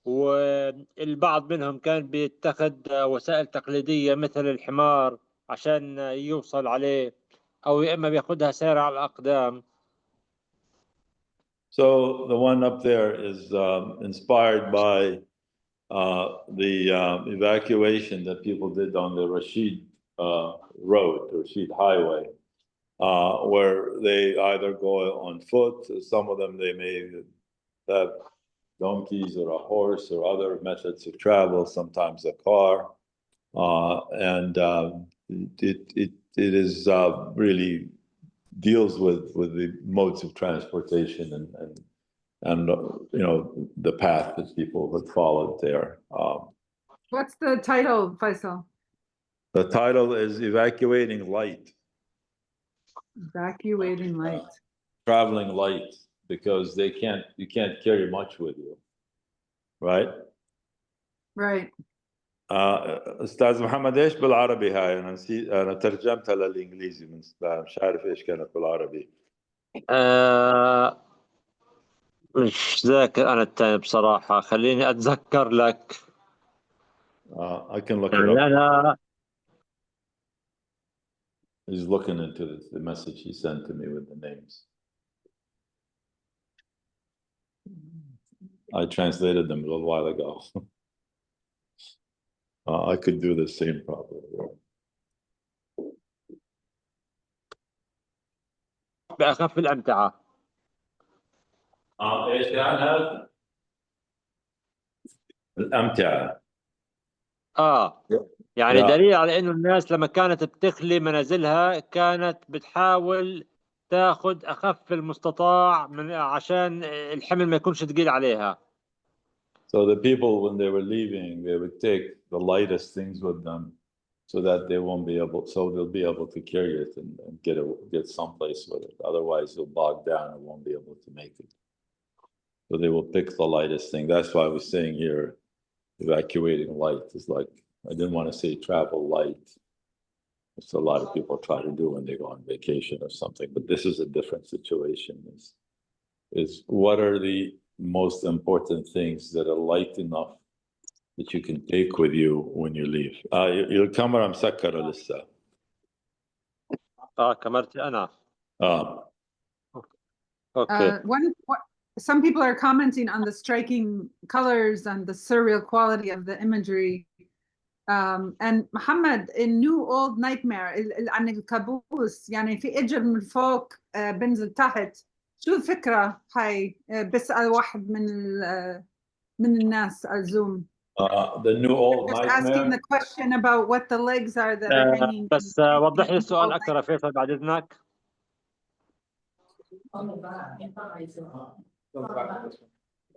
والبعض منهم كان بيتخذ وسائل تقليدية مثل الحمار عشان يوصل عليه، أو يا إما بياخدها سير على الأقدام. So the one up there is inspired by the evacuation that people did on the Rashid Road, the Rashid Highway. where they either go on foot, some of them they may have donkeys or a horse or other methods of travel, sometimes a car. And it is really deals with the modes of transportation and the path that people had followed there. What's the title, Faisal? The title is Evacuating Light. Evacuating light. Traveling light, because you can't carry much with you, right? Right. استاذ محمد ايش بالعربي هاي؟ انا نسيت، انا ترجمتها للانجليزي مش عارف ايش كانت بالعربي. مش ذاكر أنا الثاني بصراحة، خليني أتذكر لك. I can look it يعني up. أنا He's looking into the message he sent to me with the names. I translated them a little while ago. I could do the same probably. بأخف الأمتعة. ايش كان هذا؟ الأمتعة. يعني لا. دليل على إنه الناس لما كانت بتخلي منازلها كانت بتحاول تاخذ أخف المستطاع عشان الحمل ما يكونش ثقيل عليها. So the people, when they were leaving, they would take the lightest things with them, so that they won't be able, so they'll be able to carry it and get someplace with it. Otherwise, they'll bog down and won't be able to make it. So they will pick the lightest thing. That's why I was saying here, evacuating light is like, I didn't want to say travel light. It's a lot of people try to do when they go on vacation or something, but this is a different situation. Is what are the most important things that are light enough that you can take with you when you leave? Your camera مسكرة لسه. كاميرتي أنا. Okay. Some people are commenting on the striking colors and the surreal quality of the imagery. And Mohammed, in New Old Nightmare عن الكابوس، يعني في اجر من فوق بنزل تحت، شو الفكرة هاي؟ بسأل واحد من الناس على Zoom. The New Old Just Nightmare. asking the question about what the legs are that are hanging. بس وضح لي السؤال أكثر يا فيصل بعد إذنك.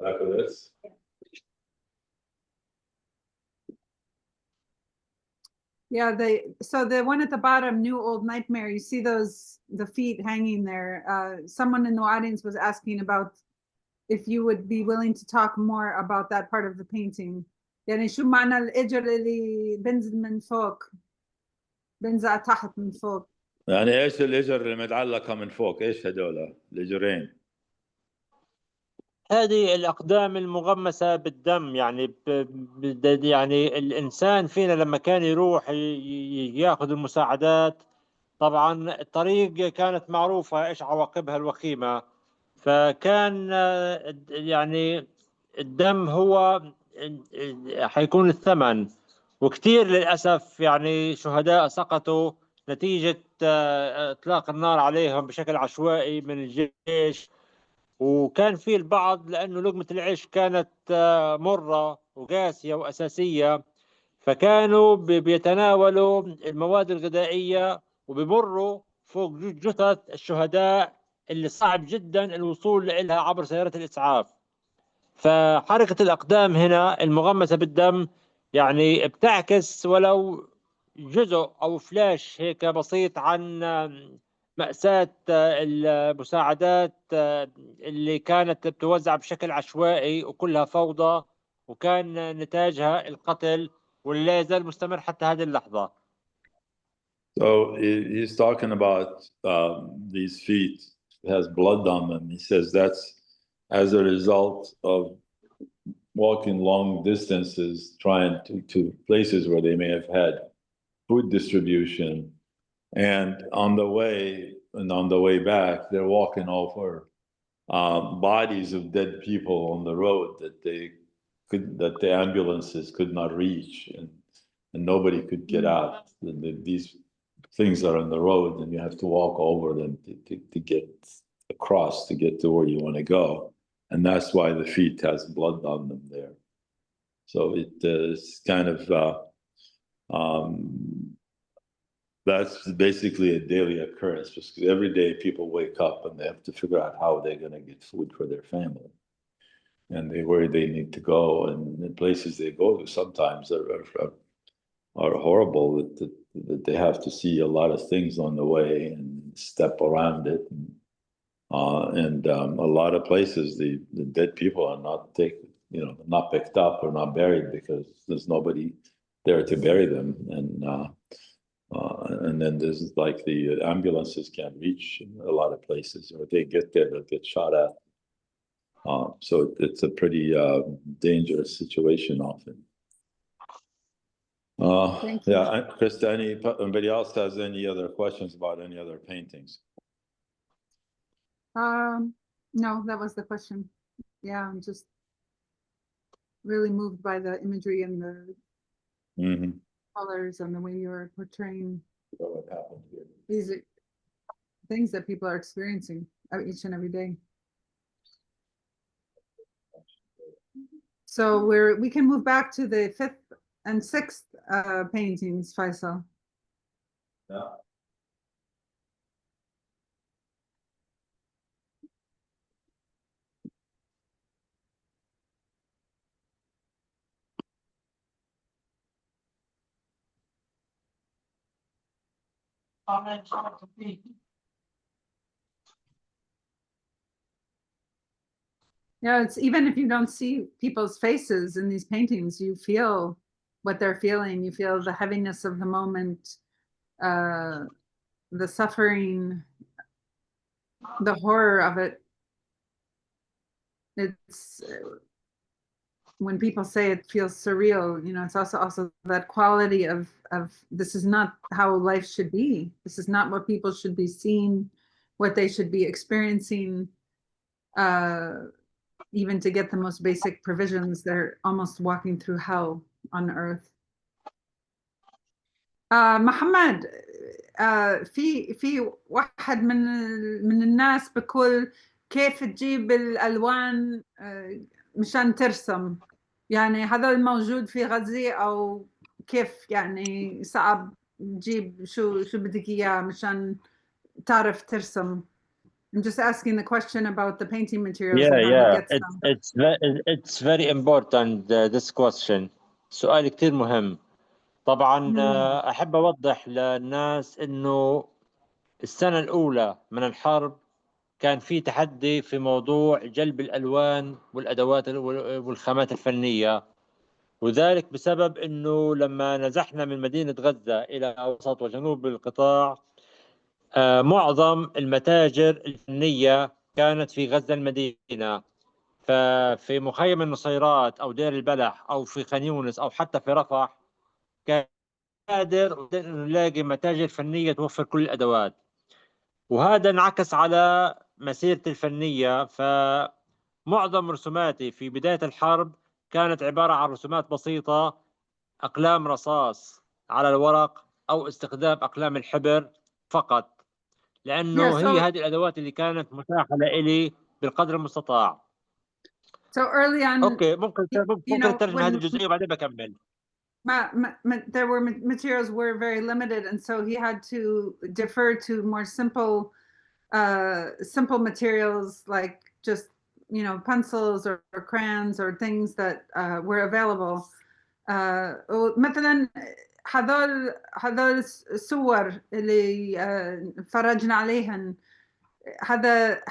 After this. Yeah, so the one at the bottom, New Old Nightmare, you see the feet hanging there. Someone in the audience was asking about if you would be willing to talk more about that part of the painting. يعني شو معنى الإجر اللي بنزل من فوق، بنزل تحت من فوق؟ يعني ايش الإجر اللي متعلقة من فوق؟ ايش هدول الإجرين؟ هذه الأقدام المغمسة بالدم، يعني يعني الإنسان فينا لما كان يروح ياخذ المساعدات، طبعا الطريق كانت معروفة إيش عواقبها الوخيمة، فكان يعني الدم هو حيكون الثمن، وكثير للأسف يعني شهداء سقطوا نتيجة إطلاق النار عليهم بشكل عشوائي من الجيش. وكان في البعض لأنه لقمة العيش كانت مرة وقاسية وأساسية، فكانوا بيتناولوا المواد الغذائية وبمروا فوق جثث الشهداء اللي صعب جدا الوصول لها عبر سيارة الإسعاف. فحركة الأقدام هنا المغمسة بالدم يعني بتعكس ولو جزء أو فلاش هيك بسيط عن مأساة المساعدات اللي كانت بتوزع بشكل عشوائي وكلها فوضى، وكان نتاجها القتل واللي لا يزال مستمر حتى هذه اللحظة. So he's talking about these feet. It has blood on them. He says that's as a result of walking long distances, trying to places where they may have had food distribution. And on the way back, they're walking over bodies of dead people on the road that the ambulances could not reach, and nobody could get out. These things that are on the road, and you have to walk over them to get across, to get to where you want to go. And that's why the feet has blood on them there. So it is kind of, that's basically a daily occurrence, because every day people wake up and they have to figure out how they're going to get food for their family, and where they need to go, and the places they go to sometimes are horrible. That they have to see a lot of things on the way and step around it, and a lot of places the dead people are not not picked up or not buried because there's nobody there to bury them, and then there's like the ambulances can't reach a lot of places, or if they get there, they'll get shot at. So it's a pretty dangerous situation often. Thank you. Yeah, Krista, anybody else has any other questions about any other paintings? No, that was the question. Yeah, I'm just really moved by the imagery and the colors and the way you're portraying So what happened here? these things that people are experiencing each and every day. So we can move back to the 5th and 6th paintings, Faisal. Yeah. Yeah, it's even if you don't see people's faces in these paintings, you feel what they're feeling. You feel the heaviness of the moment, the suffering, the horror of it. It's when people say it feels surreal, it's also that quality of this is not how life should be. This is not what people should be seeing, what they should be experiencing. Even to get the most basic provisions, they're almost walking through hell on earth. محمد، في واحد من الناس بقول كيف تجيب الألوان مشان ترسم، يعني هذا موجود في غزة، أو كيف يعني صعب تجيب شو بدك إياه مشان تعرف ترسم. I'm just asking the question about the painting materials and how he gets them. It's very important this question. سؤال كتير مهم. طبعا أحب أوضح للناس إنه السنة الأولى من الحرب كان في تحدي في موضوع جلب الألوان والأدوات والخامات الفنية، وذلك بسبب إنه لما نزحنا من مدينة غزة إلى وسط وجنوب القطاع، معظم المتاجر الفنية كانت في غزة المدينة. ففي مخيم النصيرات أو دير البلح أو في خان يونس أو حتى في رفح كان قادر نلاقي متاجر فنية توفر كل الأدوات، وهذا انعكس على مسيرتي الفنية. فمعظم رسوماتي في بداية الحرب كانت عبارة عن رسومات بسيطة، أقلام رصاص على الورق أو استخدام أقلام الحبر فقط، لأنه هي هذه الأدوات اللي كانت متاحة لي بالقدر المستطاع. So early on, أوكي، ممكن ترجم هذه الجزئية وبعدين بكمل. There were materials were very limited, and so he had to defer to more simple materials like just pencils or crayons or things that were available. مثلا هذول الصور اللي فرجنا عليهن، هذا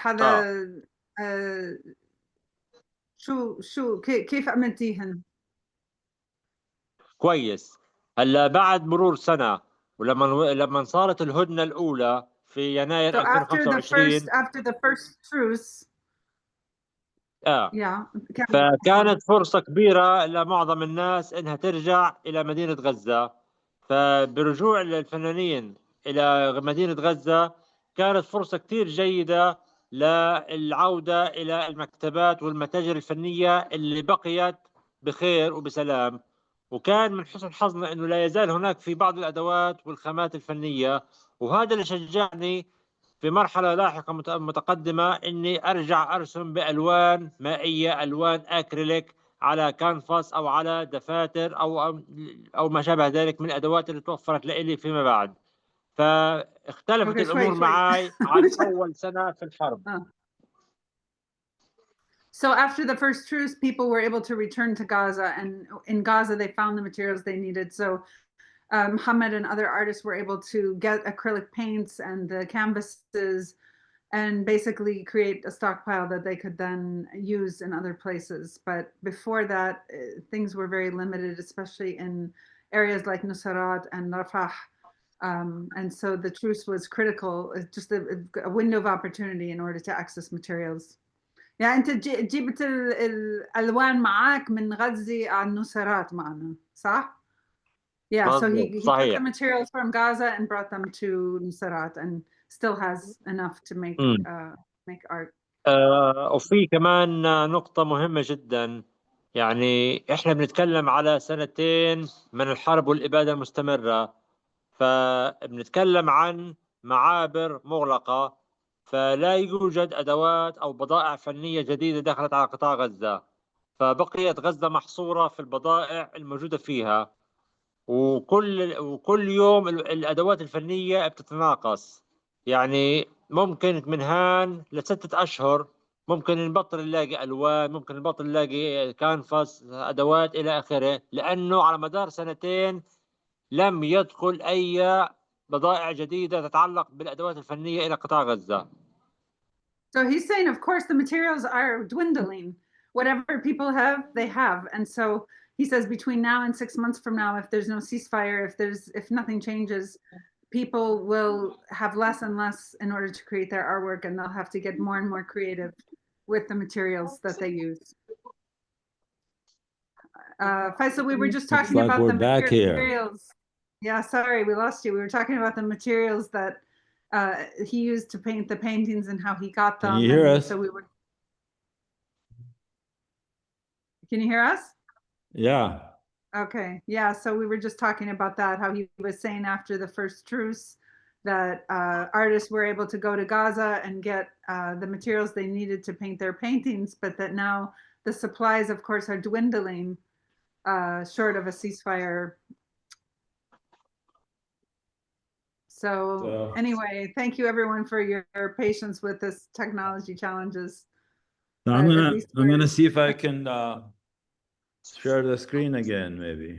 شو كيف عملتيهن؟ كويس. هلا بعد مرور سنة ولما صارت الهدنة الأولى في يناير 2025 after the first truce فكانت فرصة كبيرة لمعظم الناس إنها ترجع إلى مدينة غزة. فبرجوع الفنانين إلى مدينة غزة كانت فرصة كتير جيدة للعودة إلى المكتبات والمتاجر الفنية اللي بقيت بخير وبسلام. وكان من حسن حظنا أنه لا يزال هناك في بعض الأدوات والخامات الفنية، وهذا اللي شجعني في مرحلة لاحقة متقدمة إني أرجع أرسم بألوان مائية، ألوان أكريليك على كانفاس أو على دفاتر أو ما شابه ذلك من الأدوات اللي توفرت لي فيما بعد. فاختلفت Okay, الأمور شوي. معي عن أول سنة في الحرب. So after the first truce, people were able to return to Gaza, and in Gaza they found the materials they needed. So Mohammed and other artists were able to get acrylic paints and the canvases and basically create a stockpile that they could then use in other places. But before that, things were very limited, especially in areas like Nusrat and Rafah. And so the truce was critical, just a window of opportunity in order to access materials. يعني انت جبت الالوان معاك من غزة على النصيرات معنا صح؟ Yeah, so he took the materials from Gaza and brought them to Nusrat and still has enough to make art. وفي كمان نقطة مهمة جدا، يعني احنا بنتكلم على 2 من الحرب والإبادة المستمرة، فبنتكلم عن معابر مغلقة، فلا يوجد أدوات أو بضائع فنية جديدة دخلت على قطاع غزة، فبقيت غزة محصورة في البضائع الموجودة فيها، وكل يوم الأدوات الفنية بتتناقص. يعني ممكن من هان ل6 أشهر ممكن نبطل نلاقي ألوان، ممكن نبطل نلاقي كانفاس، أدوات إلى آخره، لأنه على مدار 2 لم يدخل أي بضائع جديدة تتعلق بالأدوات الفنية إلى قطاع غزة. So he's saying, of course, the materials are dwindling. Whatever people have, they have. And so he says between now and 6 months from now, if there's no ceasefire, if nothing changes, people will have less and less in order to create their artwork, and they'll have to get more and more creative with the materials that they use. Faisal, we were just talking about the materials. Yeah, sorry, we lost you. We were talking about the materials that he used to paint the paintings and how he got them. Can you hear us? So we were. Can you hear us? Yeah. Okay. Yeah. So we were just talking about that, how he was saying after the first truce that artists were able to go to Gaza and get the materials they needed to paint their paintings, but that now the supplies, of course, are dwindling short of a ceasefire. So anyway, thank you everyone for your patience with this technology challenges. I'm gonna see if I can share the screen again, maybe.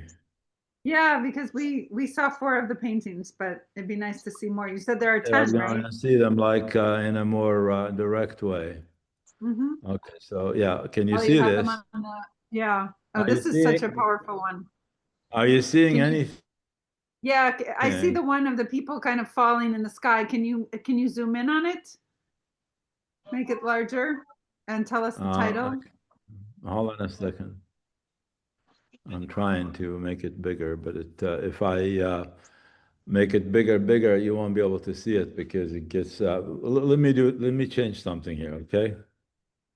Yeah, because we saw 4 of the paintings, but it'd be nice to see more. You said there are 10, I'm right? gonna see them like in a more direct way. Mm-hmm. Okay, so yeah, can you see this? Yeah. Oh, this is such a powerful one. Are you seeing anything? Yeah, I see the one of the people kind of falling in the sky. Can you zoom in on it? Make it larger and tell us the title. Okay. Hold on a second. I'm trying to make it bigger, but if I make it bigger, you won't be able to see it because it gets. Let me change something here, okay?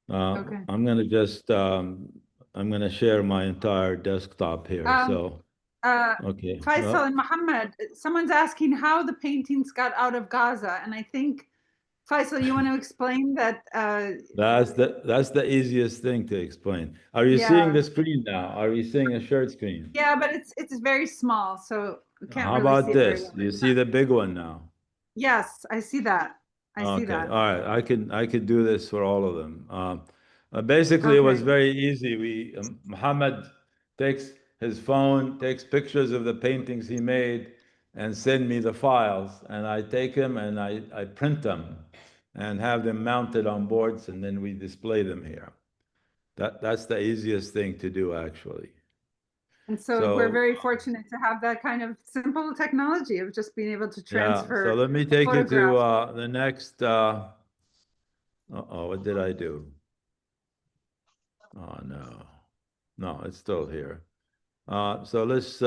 Okay. I'm gonna just I'm gonna share my entire desktop here. Okay. Faisal and Mohammed, someone's asking how the paintings got out of Gaza, and I think Faisal, you want to explain that? That's the easiest thing to explain. Are you seeing the screen now? Are you seeing a shared screen? Yeah, but it's very small, so we can't How really about see this? it. Do you see the big one now? Yes, I see that. I see that. All right. I could do this for all of them. Basically, it was very easy. Mohammed takes his phone, takes pictures of the paintings he made, and send me the files, and I take them and I print them and have them mounted on boards, and then we display them here. That's the easiest thing to do, actually. And so we're very fortunate to have that kind of simple technology of just being able to transfer. Yeah, so let me take you to the next. What did I do? Oh, no, it's still here. So let's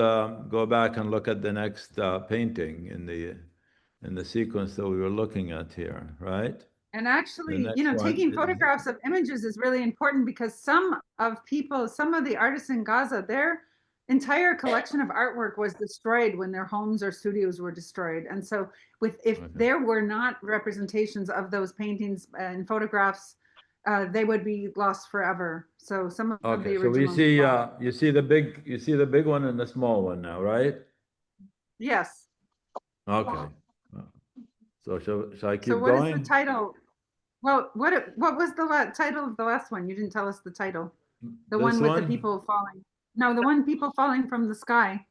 go back and look at the next painting in the sequence that we were looking at here, right? And actually, taking photographs of images is really important because some of the artists in Gaza, entire collection of artwork was destroyed when their homes or studios were destroyed. And so if Okay. there were not representations of those paintings and photographs, they would be lost forever. So some of the Okay, so originals. you see the big one and the small one now, right? Yes. Okay. So shall I So keep what is the going? title? Well, what was the title of the last one? You didn't tell us the title. The This one with the one? people falling. No, the one people falling from the sky.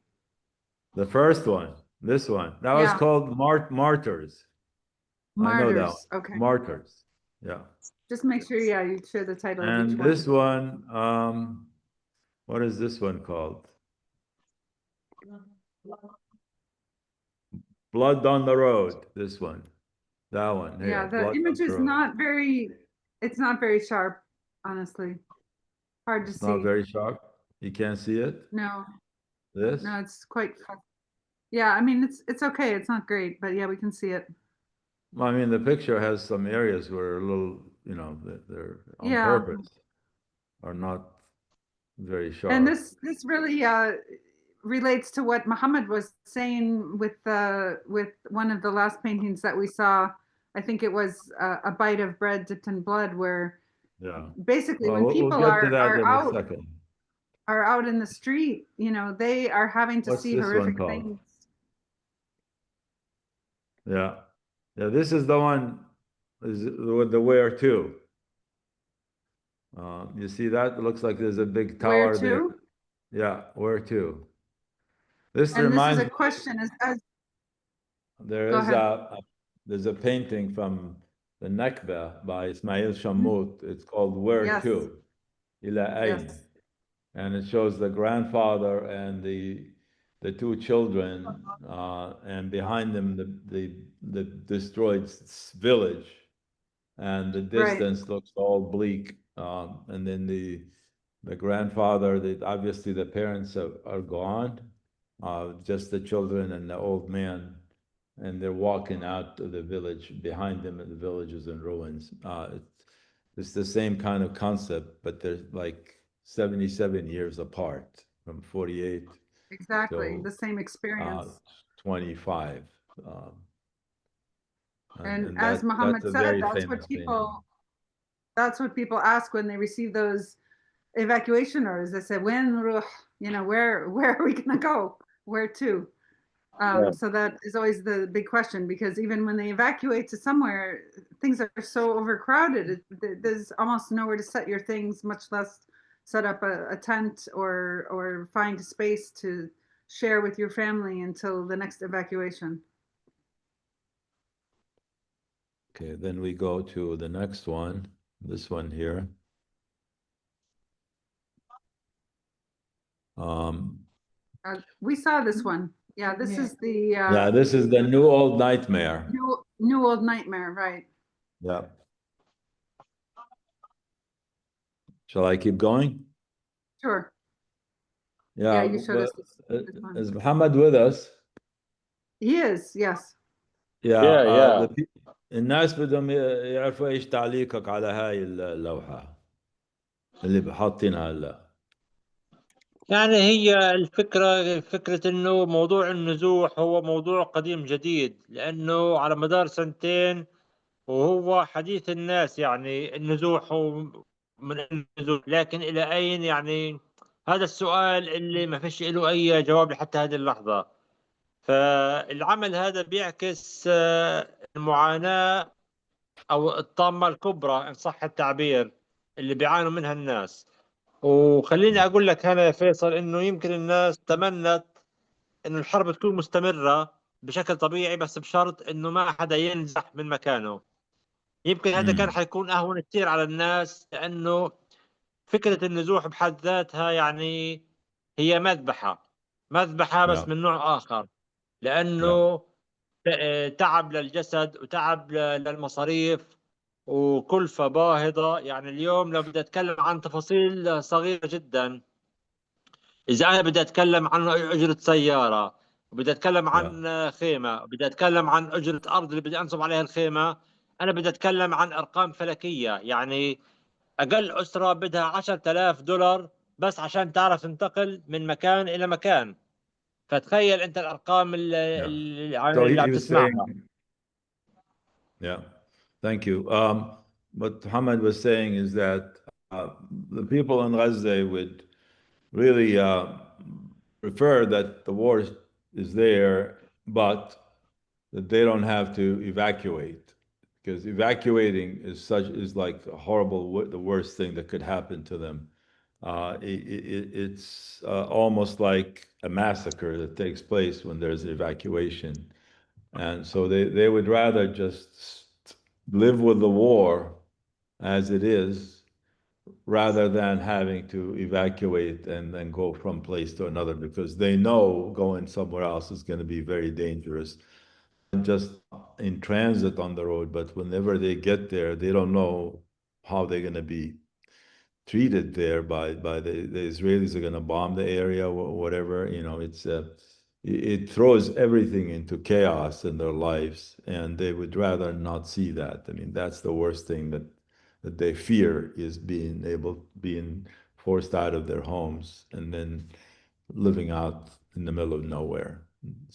The first one, this one. That was Yeah. called Martyrs. I know that one. Martyrs. Okay. Martyrs. Yeah. Just make sure, yeah, you share the title of each And one. this one, what is this one called? Blood on the Road. This one. That one. Here, Yeah, the Blood image on the is Road. not very, it's not very sharp, honestly. Hard to It's see. not very sharp. You can't see it? No, This? no, it's quite, yeah, I mean, it's okay. It's not great, but yeah, we can see it. Well, I mean, the picture has some areas where a little, they're on Yeah. purpose, are not very sharp. And this really relates to what Mohammed was saying with one of the last paintings that we saw. I think it was a bite of bread dipped in blood, where Yeah. basically Well, when we'll people get to that are in a out second. are out in the street, they are having to What's see this one horrific called? things. Yeah. Yeah, this is the one with the where to. You see that? It looks like there's a big tower Where there. to? Yeah, where to? This And this is reminds a me, question. there Go is ahead. there's a painting from the Nakba by Ismail Shammout. It's called Where Yes. To? Ila Ayn. Yes. And it shows the grandfather and the two children, and behind them the destroyed village, and the Right. distance looks all bleak. And then the grandfather, obviously the parents are gone, just the children and the old man, and they're walking out of the village. Behind them, and the village is in ruins. It's the same kind of concept, but they're like 77 years apart, from 48 Exactly. to The same experience. 25. And as Mohammed that's a said, very that's famous what people ask when they receive those evacuation orders. They say, when, where are we going to go? Where to? So that is always the big question, because even when they evacuate to somewhere, things are so overcrowded. There's almost nowhere to set your things, much less set up a tent or find a space to share with your family until the next evacuation. Okay, then we go to the next one, this one here. We saw this one. Yeah, this is the Yeah, this is the New Old Nightmare. new old nightmare, right? Yeah. Shall I keep going? Sure. Yeah, you showed us this one. is Muhammad with us? He is, yes. Yeah. الناس بدهم يعرفوا ايش تعليقك على هاي اللوحة اللي حاطينها هلا. يعني هي فكرة انه موضوع النزوح هو موضوع قديم جديد، لانه على مدار سنتين وهو حديث الناس، يعني النزوح هو من النزوح، لكن الى اين؟ يعني هذا السؤال اللي ما فيش له اي جواب لحتى هذه اللحظة. فالعمل هذا بيعكس المعاناة او الطامة الكبرى ان صح التعبير اللي بيعانوا منها الناس. وخليني اقول لك هنا يا فيصل انه يمكن الناس تمنت انه الحرب تكون مستمرة بشكل طبيعي، بس بشرط انه ما حدا ينزح من مكانه. يمكن هذا كان حيكون اهون كثير على الناس، لانه فكرة النزوح بحد ذاتها يعني هي مذبحة بس من نوع اخر، لانه تعب للجسد وتعب للمصاريف وكلفة باهظة. يعني اليوم لو بدي أتكلم عن تفاصيل صغيرة جدا، إذا أنا بدي أتكلم عن أجرة سيارة، وبدي أتكلم عن خيمة، وبدي أتكلم عن أجرة أرض اللي بدي أنصب عليها الخيمة، أنا بدي أتكلم عن أرقام فلكية. يعني أقل أسرة بدها $10,000 بس عشان تعرف تنتقل من مكان إلى مكان. فتخيل أنت الأرقام Yeah. اللي So اللي عم he was تسمعها. saying, yeah, thank you. What Muhammad was saying is that the people in Gaza would really prefer that the war is there, but that they don't have to evacuate, because evacuating is like a horrible, the worst thing that could happen to them. It's almost like a massacre that takes place when there's evacuation. And so they would rather just live with the war as it is, rather than having to evacuate and then go from place to another, because they know going somewhere else is going to be very dangerous. Just in transit on the road, but whenever they get there, they don't know how they're going to be treated there by the Israelis are going to bomb the area or whatever. You know, it throws everything into chaos in their lives, and they would rather not see that. I mean, that's the worst thing that they fear, is being forced out of their homes and then living out in the middle of nowhere,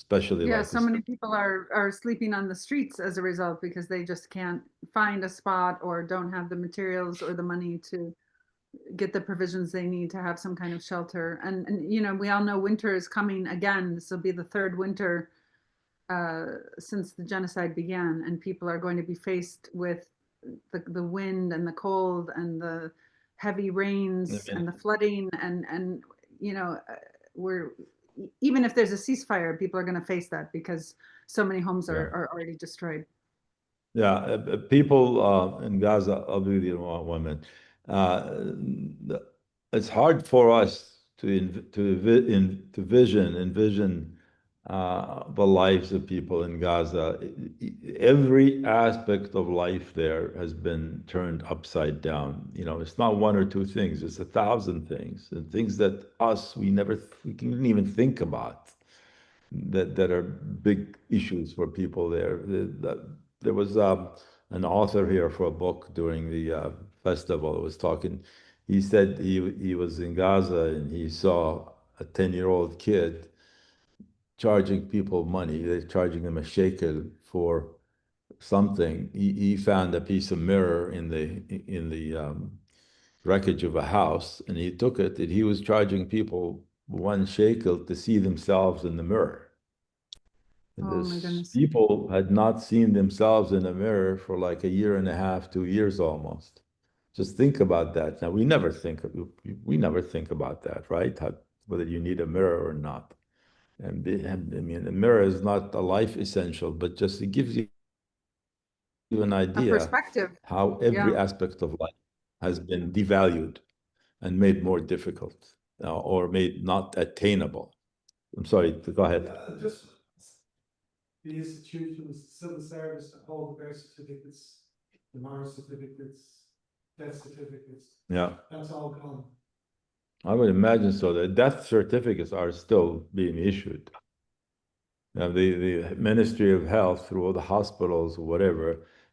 especially Yeah, like so many people are sleeping on the streets as a result because they just can't find a spot or don't have the materials or the money to get the provisions they need to have some kind of shelter. And you know, we all know winter is coming again. This will be the third winter since the genocide began, and people are going to be faced with the wind and the cold and the heavy rains and the flooding and you know, we're even if there's a ceasefire, people are going to face that because so many homes are already destroyed. Yeah, people in Gaza, I'll be the one minute. It's hard for us to envision the lives of people in Gaza. Every aspect of life there has been turned upside down. You know, it's not one or two things; it's 1,000 things, and things that we couldn't even think about, that are big issues for people there. There was an author here for a book during the festival who was talking. He said he was in Gaza and he saw a 10-year-old kid charging people money. They're charging them a shekel for something. He found a piece of mirror in the wreckage of a house, and he took it, and he was charging people 1 shekel to see themselves in the mirror. And Oh my goodness. people had not seen themselves in a mirror for like a year and a half, 2 years almost. Just think about that. Now, we never think about that, right? Whether you need a mirror or not. And I mean, a mirror is not a life essential, but just it gives you an A idea perspective. how every Yeah. aspect of life has been devalued and made more difficult, or made not attainable. I'm sorry, go ahead. Just the institutions, civil service, all the birth certificates, the marriage certificates, death certificates, Yeah. that's all gone. I would imagine so. The death certificates are still being issued. Now, the Ministry of Health, through all the hospitals or whatever,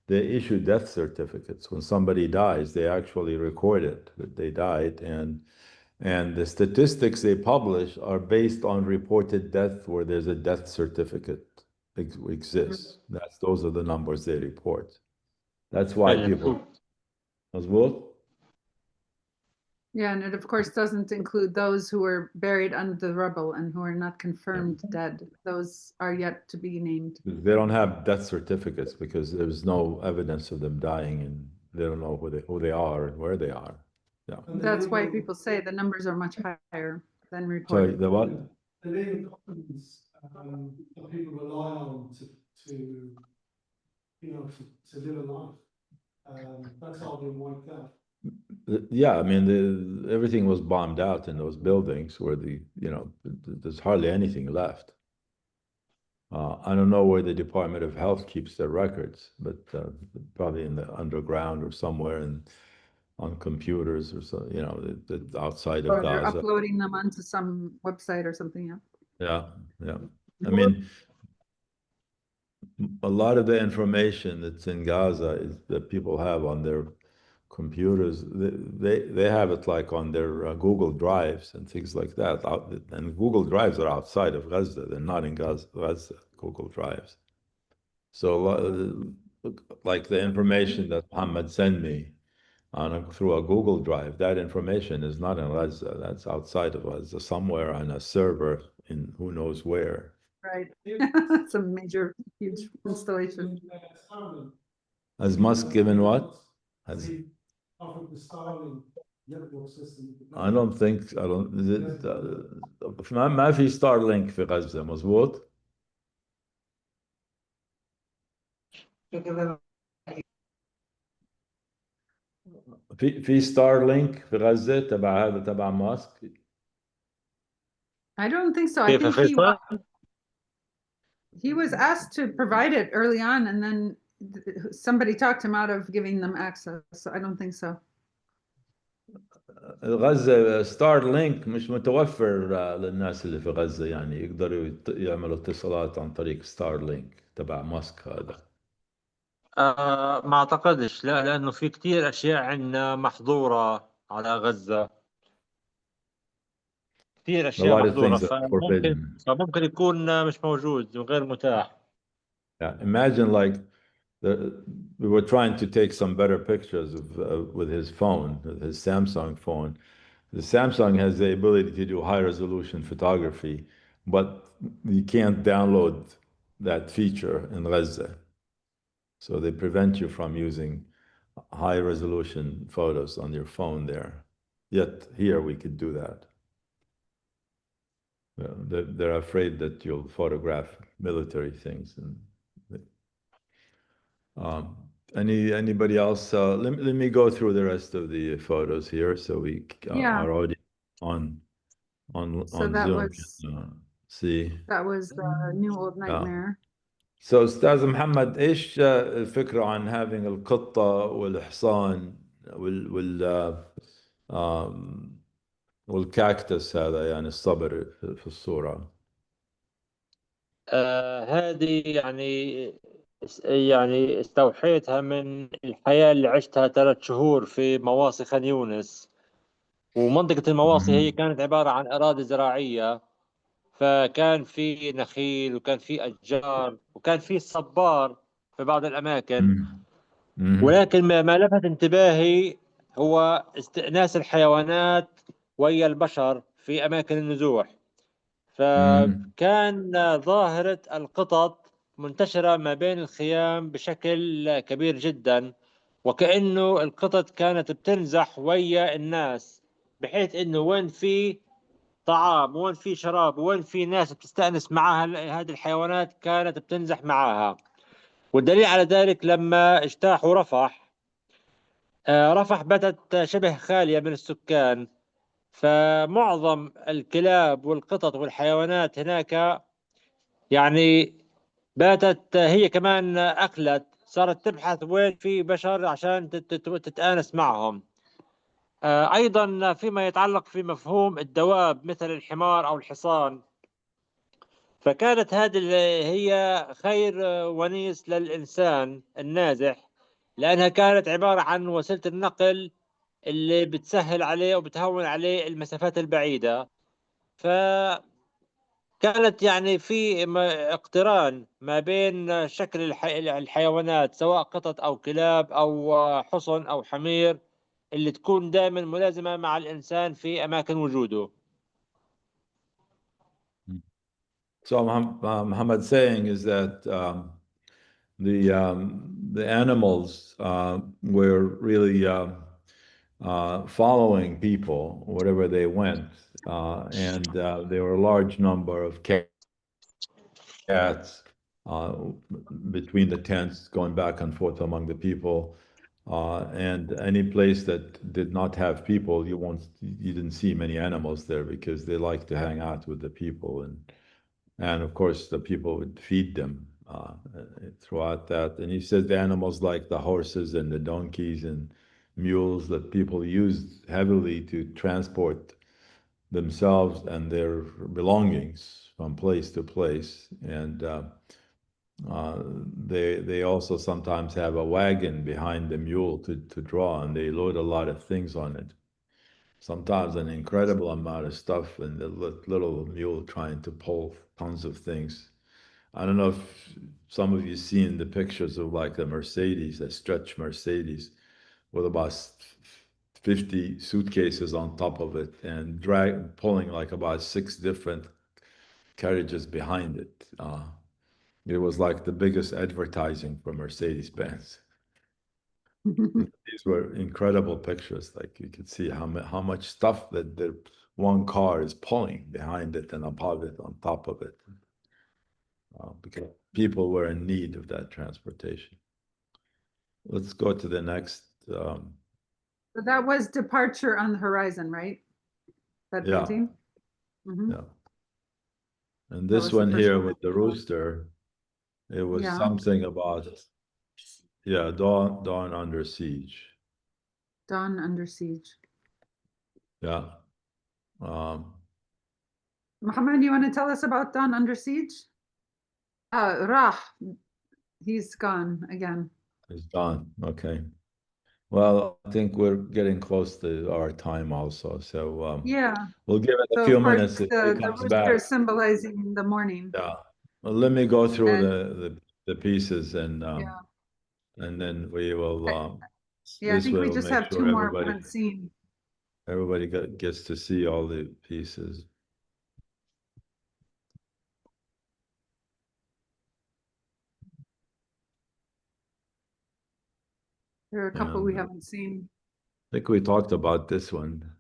they issue death certificates. When somebody dies, they actually record it that they died, and the statistics they publish are based on reported death where there's a death certificate exists. Those are the numbers they report. That's why people. مظبوط? Yeah, and it of course doesn't include those who were buried under the rubble and who are not confirmed dead. Those are yet to be named. They don't have death certificates because there's no evidence of them dying, and they don't know who they are and where they are. Yeah. That's why people say the numbers are much higher than Sorry, reported. the what? The legal documents that people rely on to you know, to live a life. That's all been wiped out. Yeah, I mean, everything was bombed out in those buildings where there's hardly anything left. I don't know where the Department of Health keeps their records, but probably in the underground or somewhere on computers or so, outside Or of they're Gaza. uploading them onto some website or something. Yeah. Yeah. I mean, a lot of the information that's in Gaza is that people have on their computers, they have it like on their Google Drives and things like that. And Google Drives are outside of Gaza. They're not in Gaza, Google Drives. So like the information that Muhammad sent me through a Google Drive, that information is not in Gaza. That's outside of Gaza, somewhere on a server in who knows where. Right. It's a major, huge installation. Has Musk given what? Has, Offered the Starlink network system. I don't think, I don't, is it, ما في ستارلينك في غزة مظبوط؟ في ستارلينك في غزة تبع هذا تبع ماسك. I don't think so. I كيف think فيصل؟ he was asked to provide it early on, and then somebody talked him out of giving them access. So I don't think so. غزة ستارلينك مش متوفر للناس اللي في غزة، يعني يقدروا يعملوا اتصالات عن طريق ستارلينك تبع ماسك هذا. ما اعتقدش، لا، لانه في كتير اشياء عندنا محظورة على غزة، كثير A اشياء lot of محظورة، things are forbidden. فممكن يكون مش موجود وغير متاح. Yeah, imagine like we were trying to take some better pictures of with his phone, with his Samsung phone. The Samsung has the ability to do high resolution photography, but you can't download that feature in Gaza. So they prevent you from using high resolution photos on your phone there. Yet here we could do that. They're afraid that you'll photograph military things. And anybody else? Let me go through the rest of the photos here, so we Yeah. are already on So that Zoom was can, see. that was the new old nightmare. So أستاذ محمد إيش الفكرة عن having القطة والحصان والكاكتس هذا، يعني الصبر في الصورة؟ هذه يعني استوحيتها من الحياة اللي عشتها 3 شهور في مواصي خان يونس. ومنطقة المواصي هي كانت عبارة عن أراضي زراعية، فكان في نخيل وكان في أشجار وكان في صبار في بعض الأماكن. ولكن ما لفت انتباهي هو استئناس الحيوانات ويا البشر في أماكن النزوح. فكان ظاهرة القطط منتشرة ما بين الخيام بشكل كبير جدا، وكأنه القطط كانت بتنزح ويا الناس، بحيث انه وين في طعام وين في شراب وين في ناس بتستأنس معها هذه الحيوانات كانت بتنزح معها. والدليل على ذلك لما اجتاحوا رفح، رفح باتت شبه خالية من السكان، فمعظم الكلاب والقطط والحيوانات هناك يعني باتت هي كمان أكلت، صارت تبحث وين في بشر عشان تتآنس معهم. أيضا فيما يتعلق في مفهوم الدواب مثل الحمار أو الحصان، فكانت هذه هي خير ونيس للإنسان النازح، لأنها كانت عبارة عن وسيلة النقل اللي بتسهل عليه وبتهون عليه المسافات البعيدة. فكانت يعني في اقتران ما بين شكل الحيوانات سواء قطط أو كلاب أو حصن أو حمير اللي تكون دائما ملازمة مع الإنسان في أماكن وجوده. So Muhammad saying is that the animals were really following people wherever they went, and there were a large number of cats between the tents, going back and forth among the people. And any place that did not have people, you didn't see many animals there because they like to hang out with the people, and of course the people would feed them throughout that. And he says the animals like the horses and the donkeys and mules that people used heavily to transport themselves and their belongings from place to place. And They also sometimes have a wagon behind the mule to draw, and they load a lot of things on it. Sometimes an incredible amount of stuff, and the little mule trying to pull tons of things. I don't know if some of you seen the pictures of like a Mercedes, a stretch Mercedes, with about 50 suitcases on top of it and pulling like about 6 different carriages behind it. It was like the biggest advertising for Mercedes-Benz. These were incredible pictures. Like you could see how much stuff that the one car is pulling behind it and above it, on top of it, because people were in need of that transportation. Let's go to the next. So that was Departure on the Horizon, right? That Yeah. painting? Mhm. Yeah. And That this was the one first here one. with the rooster, it was Yeah. something about, yeah, Dawn Under Siege. Dawn Under Siege. Yeah. Um, Mohammed, you want to tell us about Dawn Under Siege? Rah, he's gone again. it's done. Okay. Well, I think we're getting close to our time also. So Yeah. we'll give it a So few of course, minutes if he the comes rooster back. symbolizing the morning. Yeah. Well, let me go through And the pieces and yeah, and then we will yeah, I this think we will just make have two sure more we haven't seen. everybody gets to see all the pieces. There are a couple we haven't seen. I think we talked about this one.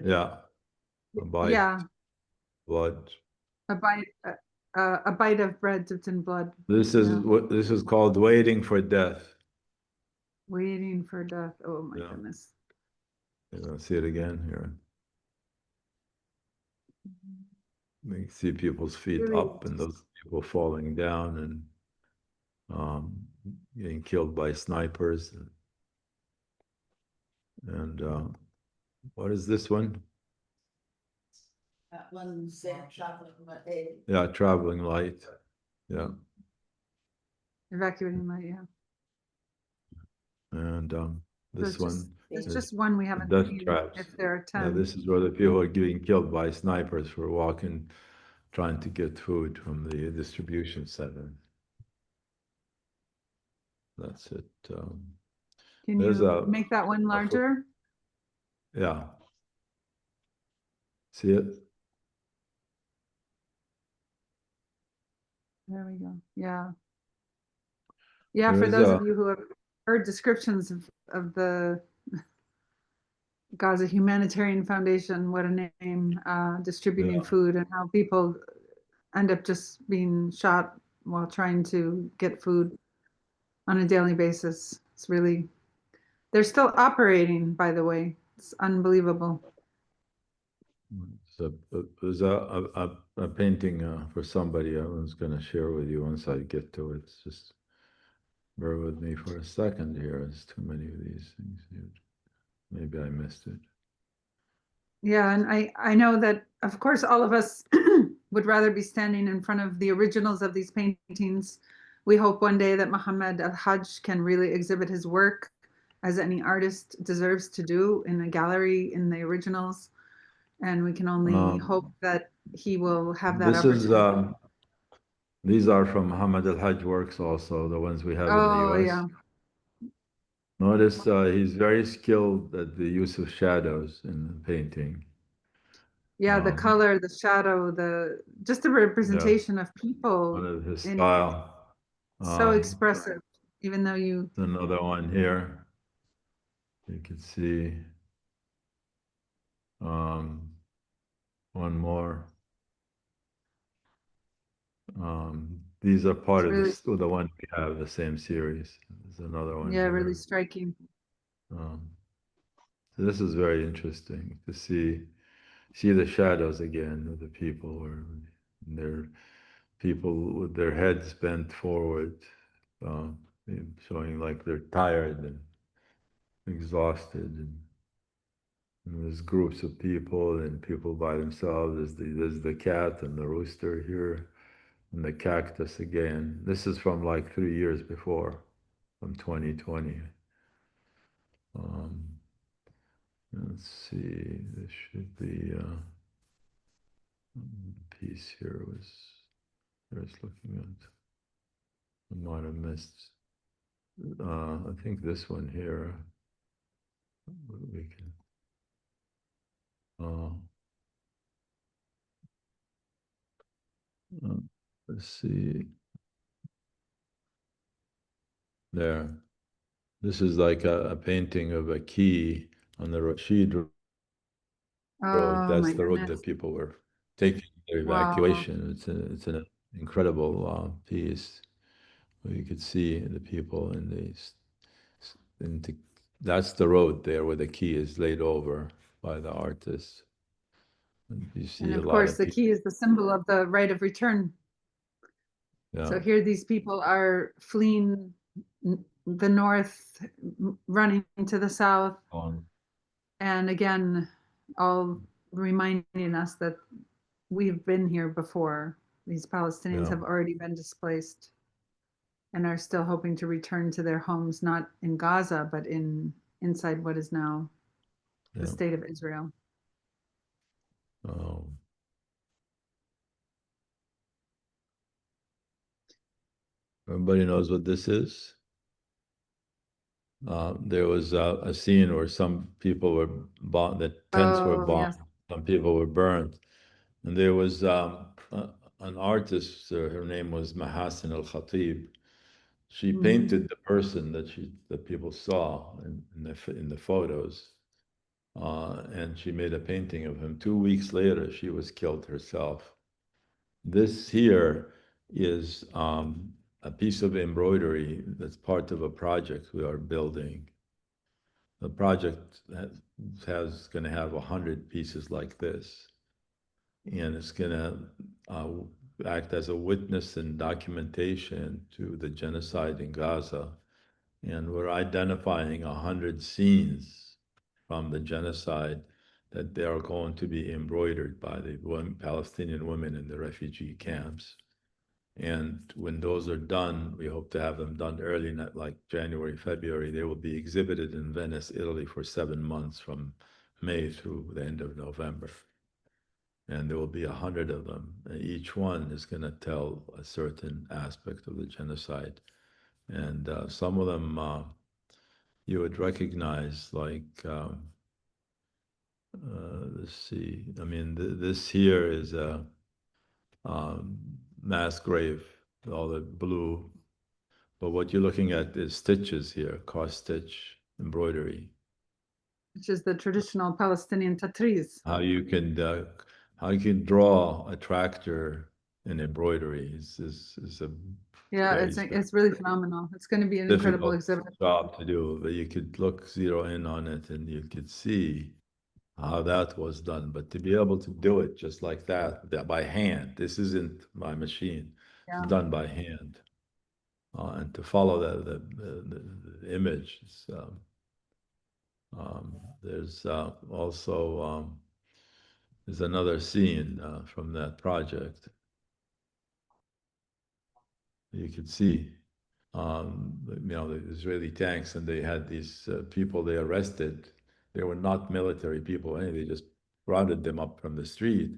Yeah. A bite, Yeah, blood. a bite of bread dipped in blood. This is Yeah. what this is called waiting for death. Waiting for death. Oh my Yeah. goodness. You're gonna see it again here. You can see people's feet Really? up and those people falling down and getting killed by snipers. And what is this one? That one's traveling with a Yeah, traveling light. Yeah. Evacuating light, yeah. And So this one it's is just one we the haven't death seen. traps. If there are Yeah, 10. this is where the people are getting killed by snipers for walking, trying to get food from the distribution center. That's it. Can There's you make that one larger? Yeah. See it? There we go. Yeah. Yeah, for There's those of you who have heard descriptions of the Gaza Humanitarian Foundation, what a name, distributing Yeah. food and how people end up just being shot while trying to get food on a daily basis. It's really, they're still operating, by the way. It's unbelievable. So there's a painting for somebody I was going to share with you once I get to it. Just bear with me for a second here. There's too many of these things here. Maybe I missed it. Yeah, and I know that, of course, all of us would rather be standing in front of the originals of these paintings. We hope one day that Mohammed Alhaj can really exhibit his work, as any artist deserves to do, in a gallery in the originals. And we can only hope that he will have that This is opportunity. these are from Mohammed Alhaj works also, the ones we have in the Oh, US. yeah. Notice he's very skilled at the use of shadows in the painting. Yeah, the color, the shadow, just the representation of people. One of his in style. so expressive, even though you. Another one here. You can see one more. These are part of really, the one we have, the same series. There's another one yeah, here. really striking. So this is very interesting to see the shadows again of the people, or they're people with their heads bent forward, showing like they're tired and exhausted, and there's groups of people and people by themselves. There's the cat and the rooster here, And the cactus again. This is from like 3 years before, from 2020. Um, let's see, this should be piece here was, I was looking at, I might have missed. I think this one here, we can, let's see. There. This is like a painting of a key on the Rashid Road. Oh That's my the road goodness. that people were taking their Wow. evacuation. It's an incredible piece where you could see the people in that's the road there where the key is laid over by the artist. And you see And a of lot course, of the people. key is the symbol of the right of return. So Yeah. here these people are fleeing the north, running to the south. And again, all reminding us that we've been here before. These Palestinians Yeah. have already been displaced and are still hoping to return to their homes, not in Gaza, but inside what is now the Yeah. state of Israel. Everybody knows what this is? There was a scene where some people were bought, the tents were Oh, bought, yes. some people were burned. And there was an artist, her name was Mahasin Al-Khatib. She painted the person that people saw in the photos, and she made a painting of him. 2 weeks later, she was killed herself. This here is a piece of embroidery that's part of a project we are building. The project has going to have 100 pieces like this, and it's going to act as a witness and documentation to the genocide in Gaza. And we're identifying 100 scenes from the genocide that they are going to be embroidered by the Palestinian women in the refugee camps. And when those are done, we hope to have them done early, not like January, February. They will be exhibited in Venice, Italy for 7 months from May through the end of November. And there will be 100 of them. And each one is going to tell a certain aspect of the genocide. And some of them you would recognize, like, let's see, I mean, this here is a mass grave, all the blue. But what you're looking at is stitches here, cross stitch embroidery. Which is the traditional Palestinian tatriz. How you can draw a tractor in embroidery is a Yeah, very it's really phenomenal. It's going to be an incredible difficult exhibit. job to do, but you could zero in on it and you could see how that was done. But to be able to do it just like that by hand, this isn't by machine, Yeah. it's done by hand. And to follow the image, there's also there's another scene from that project. You could see, the Israeli tanks, and they had these people they arrested. They were not military people, they just rounded them up from the street,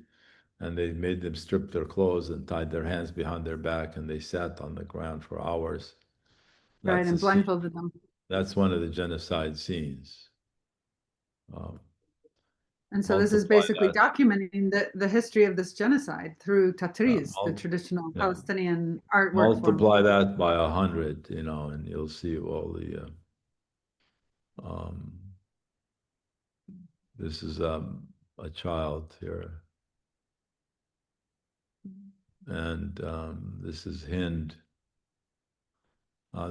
and they made them strip their clothes and tied their hands behind their back, and they sat on the ground for hours. Right, and blindfolded them. That's one of the genocide scenes. And so this is basically documenting the history of this genocide through tatriz, the traditional Palestinian artwork form. Multiply that by 100, and you'll see all the. This is a child here, and this is Hind.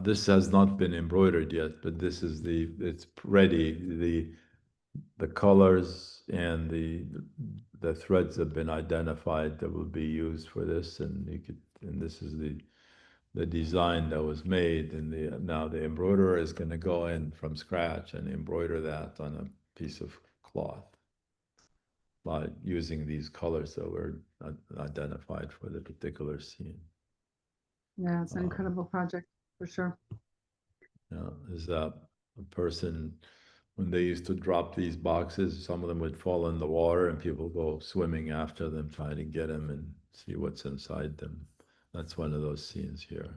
This has not been embroidered yet, but this is it's ready. The colors and the threads have been identified that will be used for this, and this is the design that was made, and now the embroiderer is going to go in from scratch and embroider that on a piece of cloth by using these colors that were identified for the particular scene. Yeah, it's an incredible project for sure. Is a person, when they used to drop these boxes, some of them would fall in the water and people go swimming after them, trying to get them and see what's inside them. That's one of those scenes here.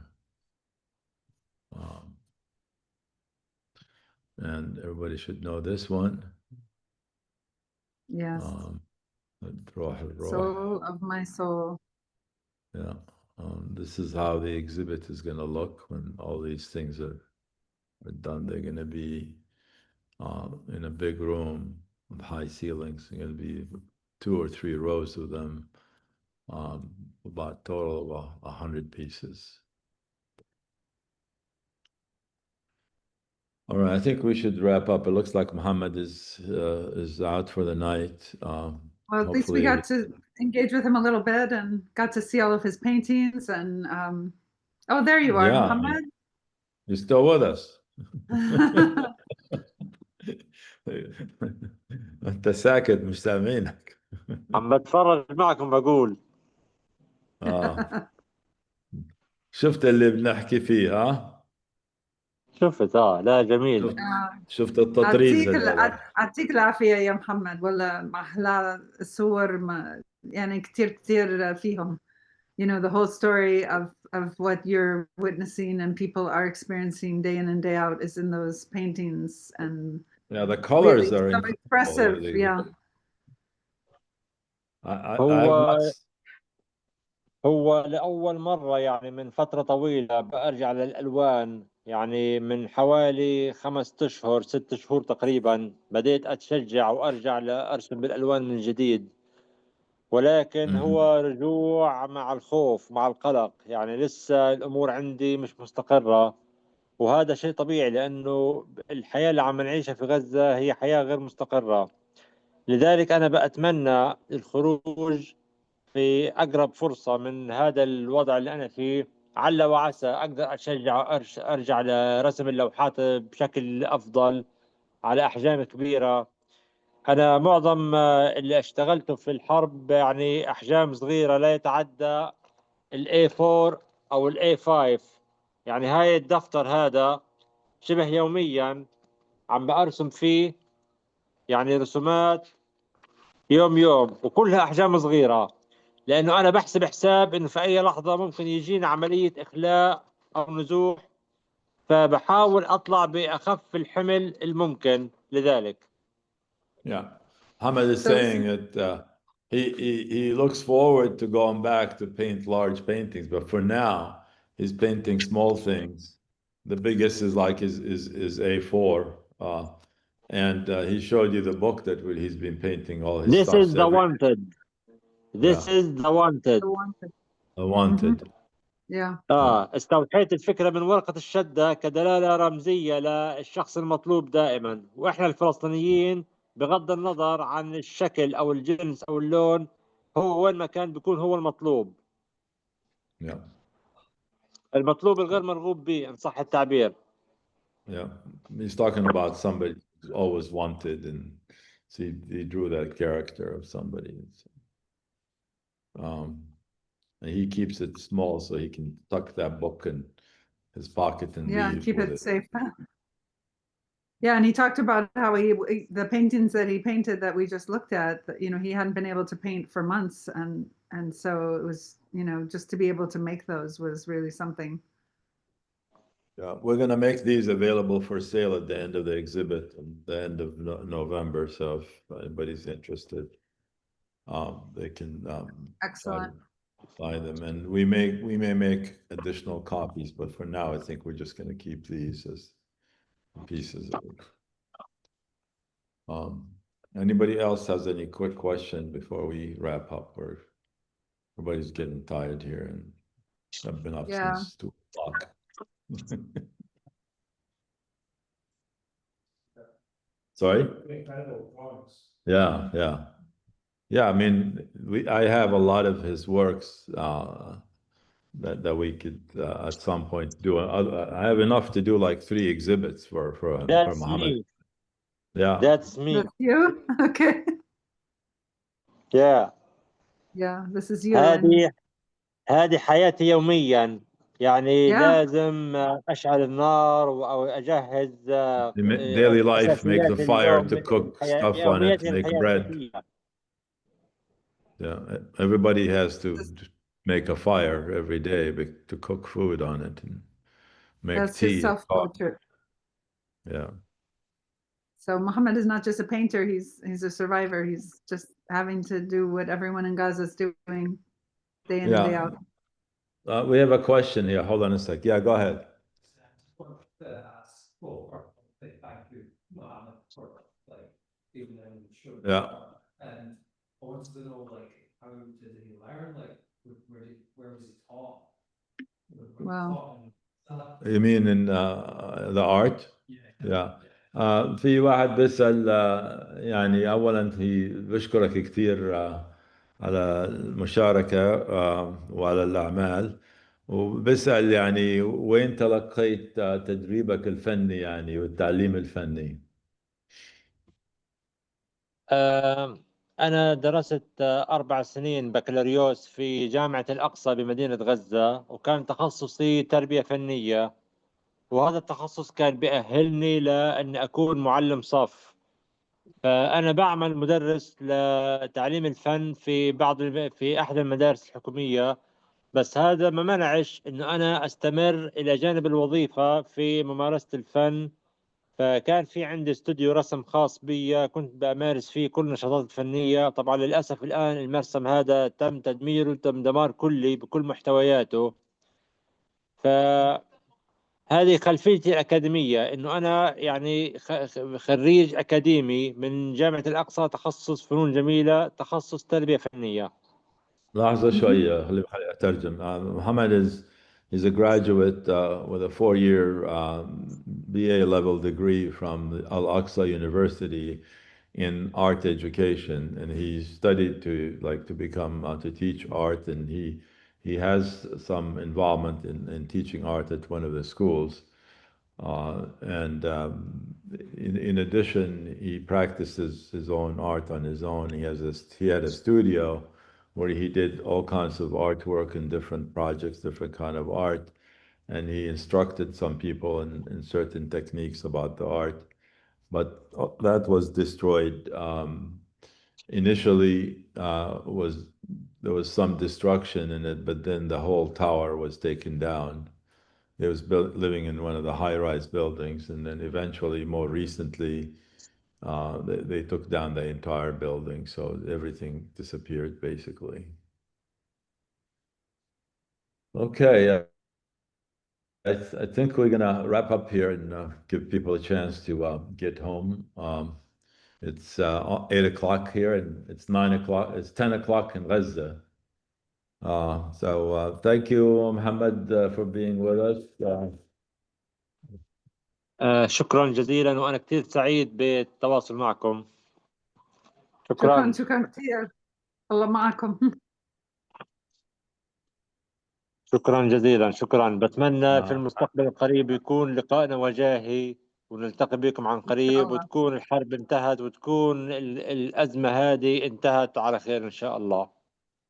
And everybody should know this one. Yes. Soul of my soul. Yeah. This is how the exhibit is going to look when all these things are done. They're going to be in a big room with high ceilings. They're going to be 2 or 3 rows of them, about total of 100 pieces. All right, I think we should wrap up. It looks like Mohammed is out for the night. Well, at least we got to engage with him a little bit and got to see all of his paintings. And oh, there you are, Yeah, Mohammed. You're still with us. انت ساكت مش سامعينك. عم بتفرج معكم بقول. شفت اللي بنحكي فيه ها؟ شفت لا جميل. شفت التطريز يعطيك العافية يا محمد، ولا محلى الصور يعني كتير فيهم. You know, the whole story of what you're witnessing and people are experiencing day in and day out is in those paintings. And yeah, the colors really are so expressive. Yeah. هو لأول مرة يعني من فترة طويلة بأرجع للألوان، يعني من حوالي 5 أشهر 6 شهور تقريبا بديت أتشجع وأرجع لأرسم بالألوان من جديد، ولكن هو رجوع مع الخوف مع القلق، يعني لسه الأمور عندي مش مستقرة، وهذا شيء طبيعي لأنه الحياة اللي عم نعيشها في غزة هي حياة غير مستقرة. لذلك أنا بأتمنى الخروج في أقرب فرصة من هذا الوضع اللي أنا فيه، عل وعسى أقدر أشجع أرجع لرسم اللوحات بشكل أفضل على أحجام كبيرة. أنا معظم اللي اشتغلته في الحرب يعني أحجام صغيرة لا يتعدى A4 أو A5، يعني هاي الدفتر هذا شبه يوميا عم بأرسم فيه يعني رسومات يوم وكلها أحجام صغيرة، لأنه أنا بحسب حساب إنه في أي لحظة ممكن يجينا عملية إخلاء أو نزوح، فبحاول أطلع بأخف الحمل الممكن لذلك. Yeah, Mohammed is saying that he looks forward to going back to paint large paintings, but for now he's painting small things. The biggest is like is A4, and he showed you the book that he's been painting all his stuff. This is the wanted. This is the wanted. The wanted. Yeah. استوحيت الفكرة من ورقة الشدة كدلالة رمزية للشخص المطلوب دائما، وإحنا الفلسطينيين بغض النظر عن الشكل أو الجنس أو اللون، هو وين ما كان بيكون هو المطلوب. Yeah. المطلوب الغير مرغوب به إن صح التعبير. Yeah, he's talking about somebody who's always wanted, and see, he drew that character of somebody. And he keeps it small so he can tuck that book in his pocket and leave keep with it safe. Yeah, and he talked about how the paintings that he painted that we just looked at, you know, he hadn't been able to paint for months, and so it was, you know, just to be able to make those was really something. Yeah, we're going to make these available for sale at the end of the exhibit, at the end of November. So if anybody's interested, they can Excellent. buy them, and we may make additional copies, but for now I think we're just going to keep these as pieces of it. Anybody else has any quick question before we wrap up? Or everybody's getting tired here, and I've been up since 2 o'clock. Sorry? Yeah. I mean, I have a lot of his works that we could at some point do. I have enough to do like 3 exhibits for Mohammed. Me. Yeah, that's me. That's you. Okay. Yeah. This is you. هذه حياتي يوميا، يعني Yeah, لازم أشعل النار أو أجهز Daily life, make the أساسيات fire اليوم to cook الحياة stuff on it, يوميات make الحياة bread. الذاتية. Yeah, everybody has to that's make a fire every day to cook food on it and make that's his tea and coffee. self-portrait. Yeah. So Mohammed is not just a painter, he's a survivor. He's just having to do what everyone in Gaza is doing day in and day Yeah. out. We have a question here. Hold on a sec. Yeah, go ahead. Yeah. And I wanted to know, like, how did he learn? Like, where was he taught? Wow. You mean in the art? Yeah. في واحد بيسأل يعني أولا في بشكرك كثير على المشاركة وعلى الأعمال وبسأل يعني وين تلقيت تدريبك الفني يعني والتعليم الفني؟ أنا درست 4 سنين بكالوريوس في جامعة الأقصى بمدينة غزة، وكان تخصصي تربية فنية، وهذا التخصص كان بيأهلني لأن أكون معلم صف. فأنا بعمل مدرس لتعليم الفن في أحد المدارس الحكومية، بس هذا ما منعش إنه أنا أستمر إلى جانب الوظيفة في ممارسة الفن. فكان في عندي استوديو رسم خاص بي، كنت بمارس فيه كل النشاطات الفنية. طبعا للأسف الآن المرسم هذا تم تدميره وتم دمار كلي بكل محتوياته. فهذه خلفيتي الأكاديمية، إنه أنا يعني خريج أكاديمي من جامعة الأقصى، تخصص فنون جميلة، تخصص تربية فنية. لحظة شوية خليني أترجم. Muhammad is a graduate with a 4-year BA level degree from Al-Aqsa University in art education, and he studied to become to teach art, and he has some involvement in teaching art at one of the schools. And in addition, he practices his own art on his own. He had a studio where he did all kinds of artwork and different projects, different kind of art, and he instructed some people in certain techniques about the art. But that was destroyed. Initially, there was some destruction in it, but then the whole tower was taken down. He was living in one of the high-rise buildings, and then eventually, more recently, they took down the entire building, so everything disappeared basically. Okay, I think we're gonna wrap up here and give people a chance to get home. It's 8 o'clock here, and it's 9 o'clock. It's 10 o'clock in Gaza. So thank you, Mohammed, for being with us. شكرا جزيلا، وأنا كثير سعيد بالتواصل معكم. شكرا شكرا. شكرا كثير. الله معكم. شكرا جزيلا. شكرا. بتمنى في المستقبل القريب يكون لقائنا وجاهي، ونلتقي بكم عن إن شاء قريب، الله. وتكون الحرب انتهت، وتكون الأزمة هذه انتهت على خير إن شاء الله.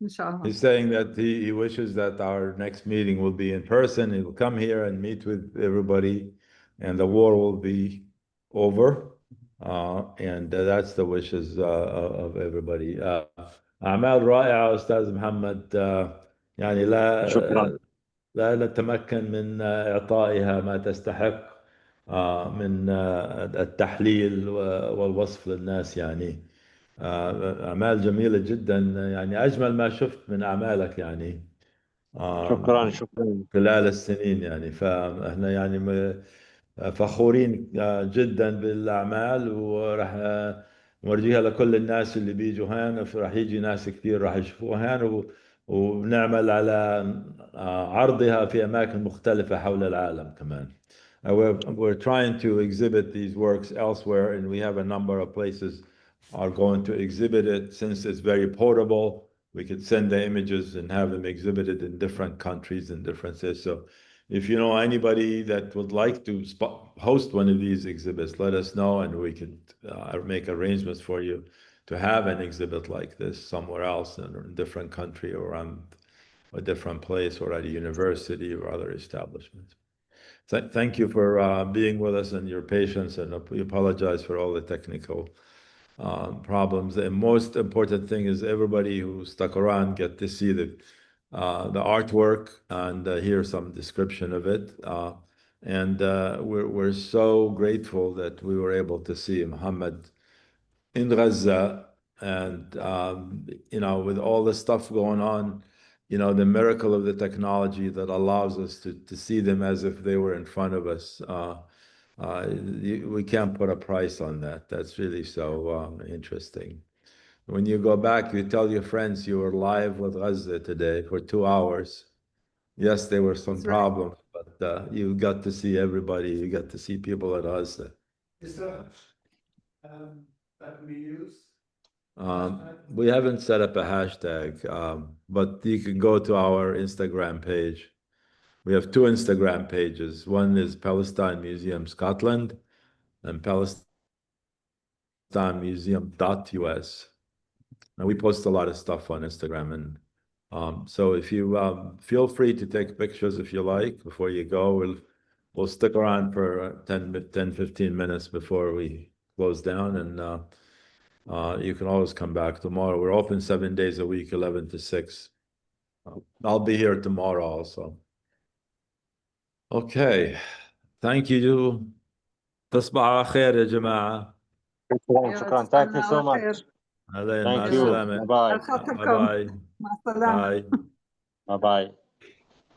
إن شاء الله. He's saying that he wishes that our next meeting will be in person. He will come here and meet with everybody, and the war will be over. And that's the wishes of everybody. أعمال رائعة أستاذ محمد. يعني شكرا. لا نتمكن من إعطائها ما تستحق من التحليل والوصف للناس يعني. أعمال جميلة جدا، يعني أجمل ما شفت من أعمالك يعني شكرا. شكرا. خلال السنين يعني. فإحنا يعني فخورين جدا بالأعمال، وراح نورجيها لكل الناس اللي بيجوا هان. راح يجي ناس كثير راح يشوفوها هان، ونعمل على عرضها في أماكن مختلفة حول العالم كمان. We're trying to exhibit these works elsewhere, and we have a number of places are going to exhibit it. Since it's very portable, we could send the images and have them exhibited in different countries and different cities. So if you know anybody that would like to host one of these exhibits, let us know, and we could make arrangements for you to have an exhibit like this somewhere else in a different country around a different place or at a university or other establishments. So thank you for being with us and your patience, and we apologize for all the technical problems. The most important thing is everybody who stuck around get to see the artwork and hear some description of it. And we're so grateful that we were able to see Mohammed in Gaza, and with all the stuff going on, the miracle of the technology that allows us to see them as if they were in front of us. We can't put a price on that. That's really so interesting. When you go back, you tell your friends you were live with Gaza today for 2 hours. Yes, there were some That's right. problems, but you got to see everybody. You got to see people at Gaza. Is that can be used? We haven't set up a hashtag, but you can go to our Instagram page. We have 2 Instagram pages. One is Palestine Museum Scotland and PalestineMuseum.us. And we post a lot of stuff on Instagram. And so if you feel free to take pictures if you like before you go. We'll stick around for 10-15 minutes before we close down. And you can always come back tomorrow. We're open 7 days a week, 11 to 6. I'll be here tomorrow also. Okay. Thank you. تصبحوا على خير يا جماعة. شكرا. Thank you so much. علينا. مع Thank you. السلامة. Bye-bye. خاطركم. باي مع السلامة. باي. Bye-bye.